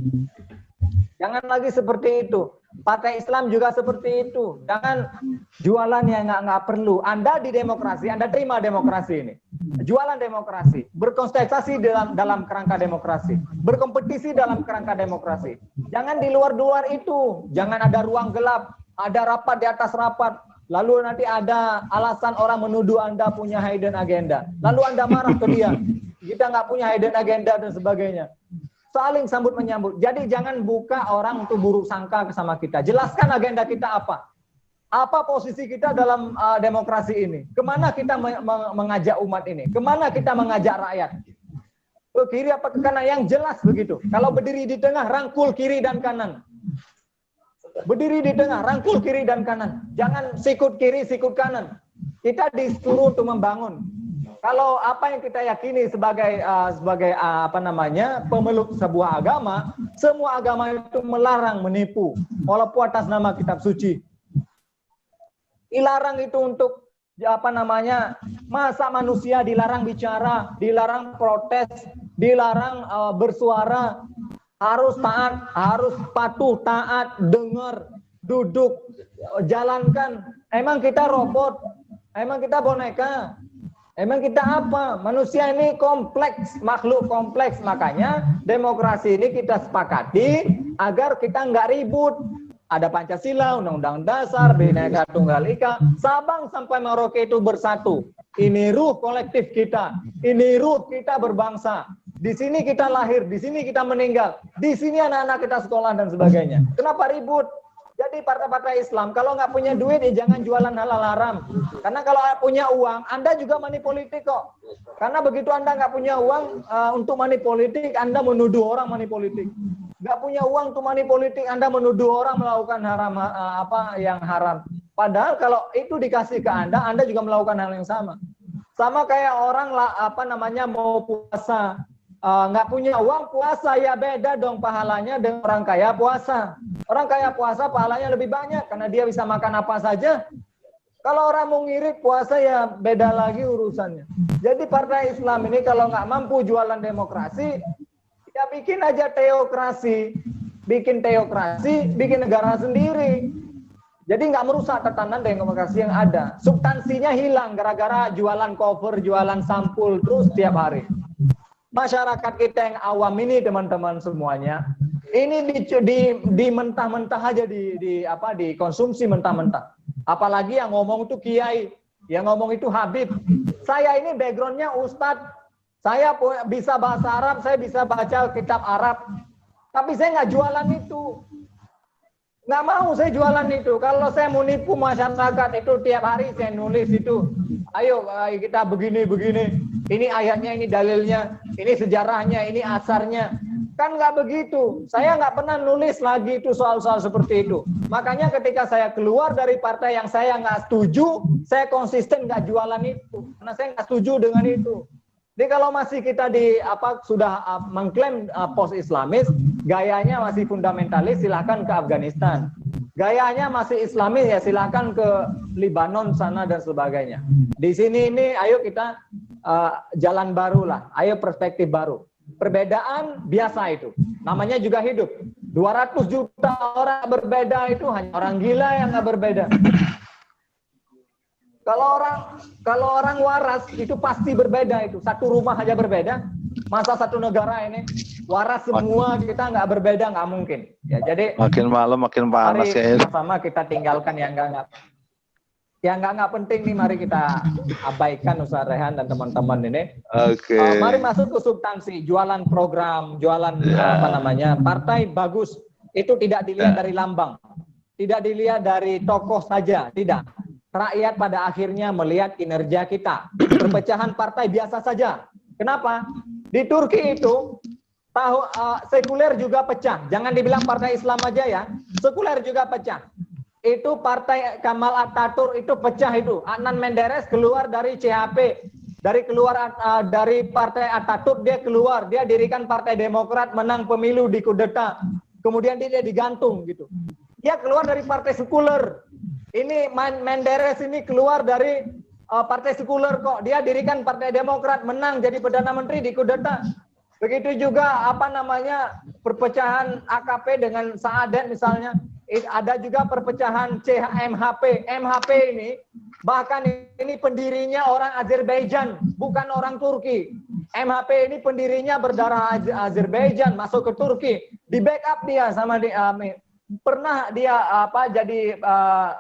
Jangan lagi seperti itu. Partai Islam juga seperti itu. Jangan jualan yang nggak perlu. Anda di demokrasi, Anda terima demokrasi ini. Jualan demokrasi, berkontestasi dalam kerangka demokrasi, berkompetisi dalam kerangka demokrasi. Jangan di luar itu. Jangan ada ruang gelap. Ada rapat di atas rapat, lalu nanti ada alasan orang menuduh Anda punya hidden agenda. Lalu Anda marah ke dia, kita nggak punya hidden agenda dan sebagainya. Saling sambut menyambut. Jadi jangan buka orang untuk buruk sangka sama kita. Jelaskan agenda kita apa. Apa posisi kita dalam demokrasi ini? Kemana kita mengajak umat ini? Kemana kita mengajak rakyat? Ke kiri apa ke kanan? Yang jelas begitu. Kalau berdiri di tengah, rangkul kiri dan kanan. Berdiri di tengah, rangkul kiri dan kanan. Jangan sikut kiri, sikut kanan. Kita disuruh untuk membangun. Kalau apa yang kita yakini sebagai pemeluk sebuah agama, semua agama itu melarang menipu, walaupun atas nama kitab suci. Dilarang itu untuk masa manusia dilarang bicara, dilarang protes, dilarang bersuara. Harus taat, harus patuh, taat, dengar, duduk, jalankan. Emang kita robot? Emang kita boneka? Emang kita apa? Manusia ini kompleks, makhluk kompleks. Makanya demokrasi ini kita sepakati agar kita nggak ribut. Ada Pancasila, Undang-Undang Dasar, Bhinneka Tunggal Ika, Sabang sampai Merauke itu bersatu. Ini ruh kolektif kita. Ini ruh kita berbangsa. Di sini kita lahir, di sini kita meninggal, di sini anak-anak kita sekolah dan sebagainya. Kenapa ribut? Jadi partai-partai Islam kalau nggak punya duit ya jangan jualan halal haram. Karena kalau punya uang, Anda juga money politik kok. Karena begitu Anda nggak punya uang untuk money politik, Anda menuduh orang money politik. Nggak punya uang untuk money politik, Anda menuduh orang melakukan yang haram. Padahal kalau itu dikasih ke Anda juga melakukan hal yang sama. Sama kayak orang mau puasa. Nggak punya uang puasa ya beda dong pahalanya dengan orang kaya puasa. Orang kaya puasa pahalanya lebih banyak karena dia bisa makan apa saja. Kalau orang mau ngirit puasa ya beda lagi urusannya. Jadi partai Islam ini kalau nggak mampu jualan demokrasi, ya bikin aja teokrasi. Bikin teokrasi, bikin negara sendiri. Jadi nggak merusak tatanan demokrasi yang ada. Substansinya hilang gara-gara jualan cover, jualan sampul terus tiap hari. Masyarakat kita yang awam ini teman-teman semuanya, ini di mentah-mentah aja dikonsumsi mentah-mentah. Apalagi yang ngomong itu kiai, yang ngomong itu habib. Saya ini backgroundnya ustadz, saya bisa bahasa Arab, saya bisa baca kitab Arab, tapi saya nggak jualan itu. Nggak mau saya jualan itu. Kalau saya mau nipu masyarakat itu tiap hari saya nulis itu. Ayo kita begini-begini. Ini ayatnya, ini dalilnya, ini sejarahnya, ini asarnya. Kan nggak begitu. Saya nggak pernah nulis lagi itu soal-soal seperti itu. Makanya ketika saya keluar dari partai yang saya nggak setuju, saya konsisten nggak jualan itu. Karena saya nggak setuju dengan itu. Jadi kalau masih kita sudah mengklaim post Islamis, gayanya masih fundamentalis, silahkan ke Afghanistan. Gayanya masih Islamis, ya silahkan ke Libanon sana dan sebagainya. Di sini ini ayo kita jalan baru lah, ayo perspektif baru. Perbedaan biasa itu, namanya juga hidup. 200 juta orang berbeda itu hanya orang gila yang nggak berbeda. Kalau orang waras itu pasti berbeda itu. Satu rumah aja berbeda. Masa satu negara ini waras semua kita nggak berbeda, nggak mungkin. Ya jadi makin malam makin panas ya. Sama kita tinggalkan yang nggak penting nih, mari kita abaikan Ustaz Rehan dan teman-teman ini. Oke. Mari masuk ke substansi, jualan program, jualan partai bagus. Itu tidak dilihat dari lambang, tidak dilihat dari tokoh saja, tidak. Rakyat pada akhirnya melihat kinerja kita. Perpecahan partai biasa saja. Kenapa? Di Turki itu sekuler juga pecah. Jangan dibilang partai Islam aja ya. Sekuler juga pecah. Itu partai Kemal Atatürk itu pecah itu. Adnan Menderes keluar dari CHP. Dari partai Atatürk dia keluar. Dia dirikan Partai Demokrat, menang pemilu di kudeta. Kemudian dia digantung gitu. Dia keluar dari partai sekuler. Ini Menderes ini keluar dari partai sekuler kok. Dia dirikan Partai Demokrat, menang jadi Perdana Menteri di kudeta. Begitu juga perpecahan AKP dengan Saadet misalnya. Ada juga perpecahan MHP. MHP ini bahkan ini pendirinya orang Azerbaijan, bukan orang Turki. MHP ini pendirinya berdarah Azerbaijan, masuk ke Turki. Di backup dia sama pernah dia jadi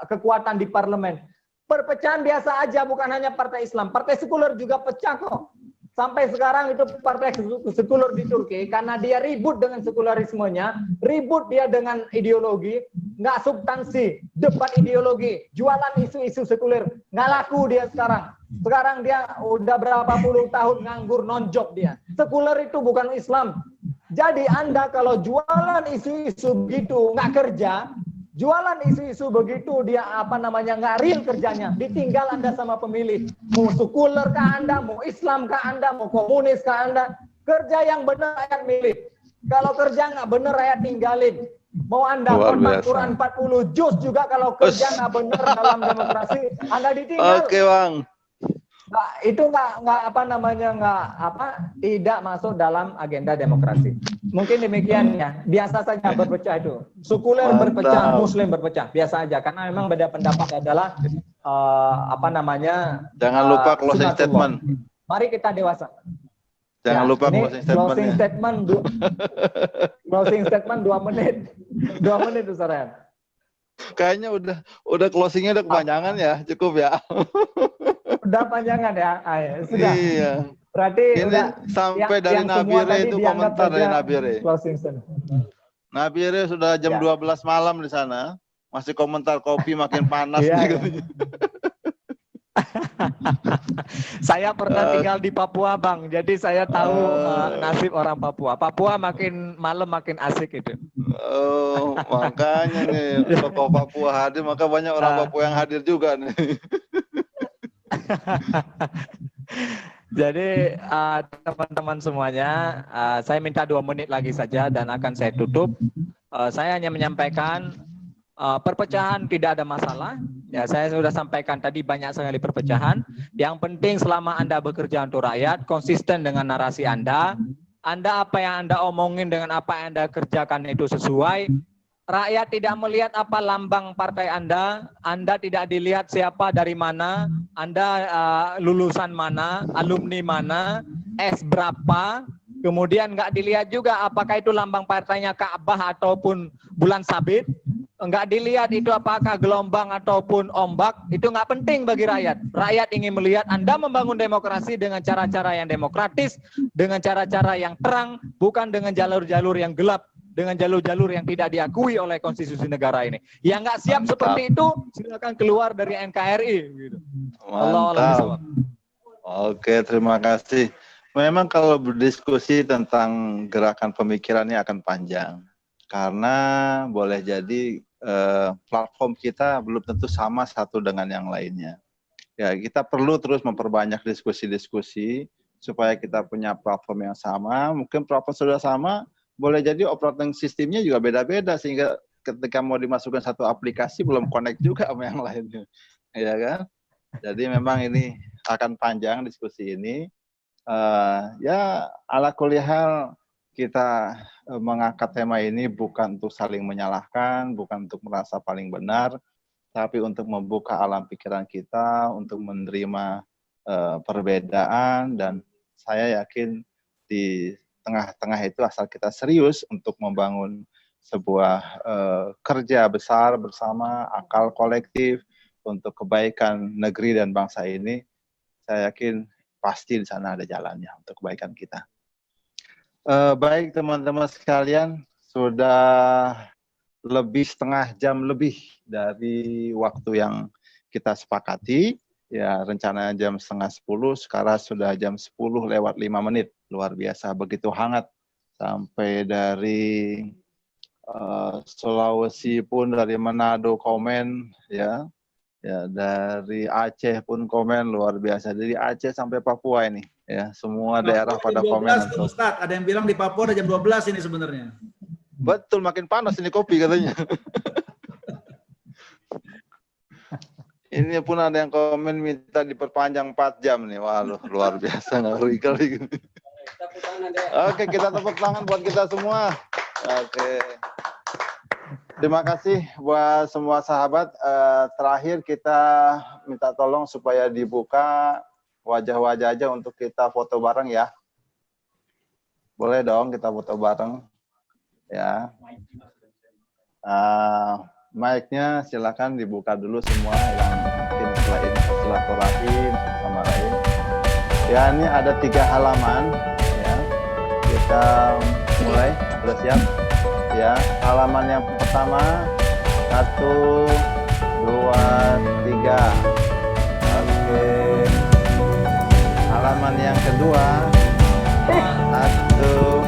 kekuatan di parlemen. Perpecahan biasa aja, bukan hanya partai Islam. Partai sekuler juga pecah kok. Sampai sekarang itu partai sekuler di Turki, karena dia ribut dengan sekularismenya, ribut dia dengan ideologi, nggak substansi, debat ideologi, jualan isu-isu sekuler, nggak laku dia sekarang. Sekarang dia udah berapa puluh tahun nganggur, non-job dia. Sekuler itu bukan Islam. Jadi Anda kalau jualan isu-isu begitu nggak kerja, jualan isu-isu begitu dia nggak real kerjanya, ditinggal Anda sama pemilih. Mau sekuler ke Anda, mau Islam ke Anda, mau komunis ke Anda, kerja yang benar rakyat milih. Kalau kerja nggak benar rakyat tinggalin. Mau Anda khotbah Quran 40 juz juga kalau kerja nggak benar dalam demokrasi, Anda ditinggal. Oke, Bang. Nah, itu tidak masuk dalam agenda demokrasi. Mungkin demikian ya. Biasa saja berpecah itu. Sekuler berpecah, Muslim berpecah, biasa aja. Karena memang beda pendapat adalah Jangan lupa closing statement. Mari kita dewasa. Jangan lupa closing statement. Closing statement 2 menit. 2 menit Ustaz Rehan. Kayaknya udah closingnya udah kepanjangan ya, cukup ya. Udah panjangan ya, sudah. Iya. Berarti ini sampai dari Nabire itu komentar dari Nabire. Nabire sudah jam 12 malam di sana, masih komentar kopi makin panas nih. Saya pernah tinggal di Papua, Bang. Jadi saya tahu nasib orang Papua. Papua makin malam makin asik itu. Oh, makanya nih tokoh Papua hadir, maka banyak orang Papua yang hadir juga nih. Jadi teman-teman semuanya, saya minta 2 menit lagi saja dan akan saya tutup. Saya hanya menyampaikan Perpecahan tidak ada masalah. Ya, saya sudah sampaikan tadi banyak sekali perpecahan. Yang penting selama Anda bekerja untuk rakyat, konsisten dengan narasi Anda. Anda apa yang Anda omongin dengan apa yang Anda kerjakan itu sesuai. Rakyat tidak melihat apa lambang partai Anda tidak dilihat siapa dari mana, Anda lulusan mana, alumni mana, S berapa. Kemudian nggak dilihat juga apakah itu lambang partainya Ka'bah ataupun bulan sabit. Nggak dilihat itu apakah gelombang ataupun ombak. Itu nggak penting bagi rakyat. Rakyat ingin melihat Anda membangun demokrasi dengan cara-cara yang demokratis, dengan cara-cara yang terang, bukan dengan jalur-jalur yang gelap, dengan jalur-jalur yang tidak diakui oleh konstitusi negara ini. Yang nggak siap seperti itu, silakan keluar dari NKRI. Gitu. Mantap. Oke, terima kasih. Memang kalau berdiskusi tentang gerakan pemikiran ini akan panjang. Karena boleh jadi platform kita belum tentu sama satu dengan yang lainnya. Ya, kita perlu terus memperbanyak diskusi-diskusi supaya kita punya platform yang sama. Mungkin platform sudah sama, boleh jadi operating sistemnya juga beda-beda sehingga ketika mau dimasukkan satu aplikasi belum connect juga sama yang lainnya. Ya kan? Jadi memang ini akan panjang diskusi ini. Ya, ala kulli hal kita mengangkat tema ini bukan untuk saling menyalahkan, bukan untuk merasa paling benar, tapi untuk membuka alam pikiran kita, untuk menerima perbedaan, dan saya yakin di tengah-tengah itu asal kita serius untuk membangun sebuah kerja besar bersama, akal kolektif untuk kebaikan negeri dan bangsa ini, saya yakin pasti di sana ada jalannya untuk kebaikan kita. Baik teman-teman sekalian, sudah lebih setengah jam lebih dari waktu yang kita sepakati. Ya, rencananya jam 9:30, sekarang sudah jam 10:05. Luar biasa, begitu hangat. Sampai dari Sulawesi pun, dari Manado komen, ya dari Aceh pun komen, luar biasa. Dari Aceh sampai Papua ini. Ya, semua daerah pada komen. Ustaz, ada yang bilang di Papua ada jam 12 ini sebenarnya. Betul, makin panas ini kopi katanya. Ini pun ada yang komen minta diperpanjang 4 jam nih. Wah, luar biasa, ngeri kali. Oke, kita tepuk tangan buat kita semua. Oke. Terima kasih buat semua sahabat. Terakhir kita minta tolong supaya dibuka wajah-wajah aja untuk kita foto bareng ya. Boleh dong kita foto bareng. Ya. Mic-nya silakan dibuka dulu semua yang mungkin selain silaturahim sama lain. Ya, ini ada 3 halaman ya. Kita mulai, sudah siap? Ya, halaman yang pertama 1, 2, 3. Oke. Halaman yang kedua 1,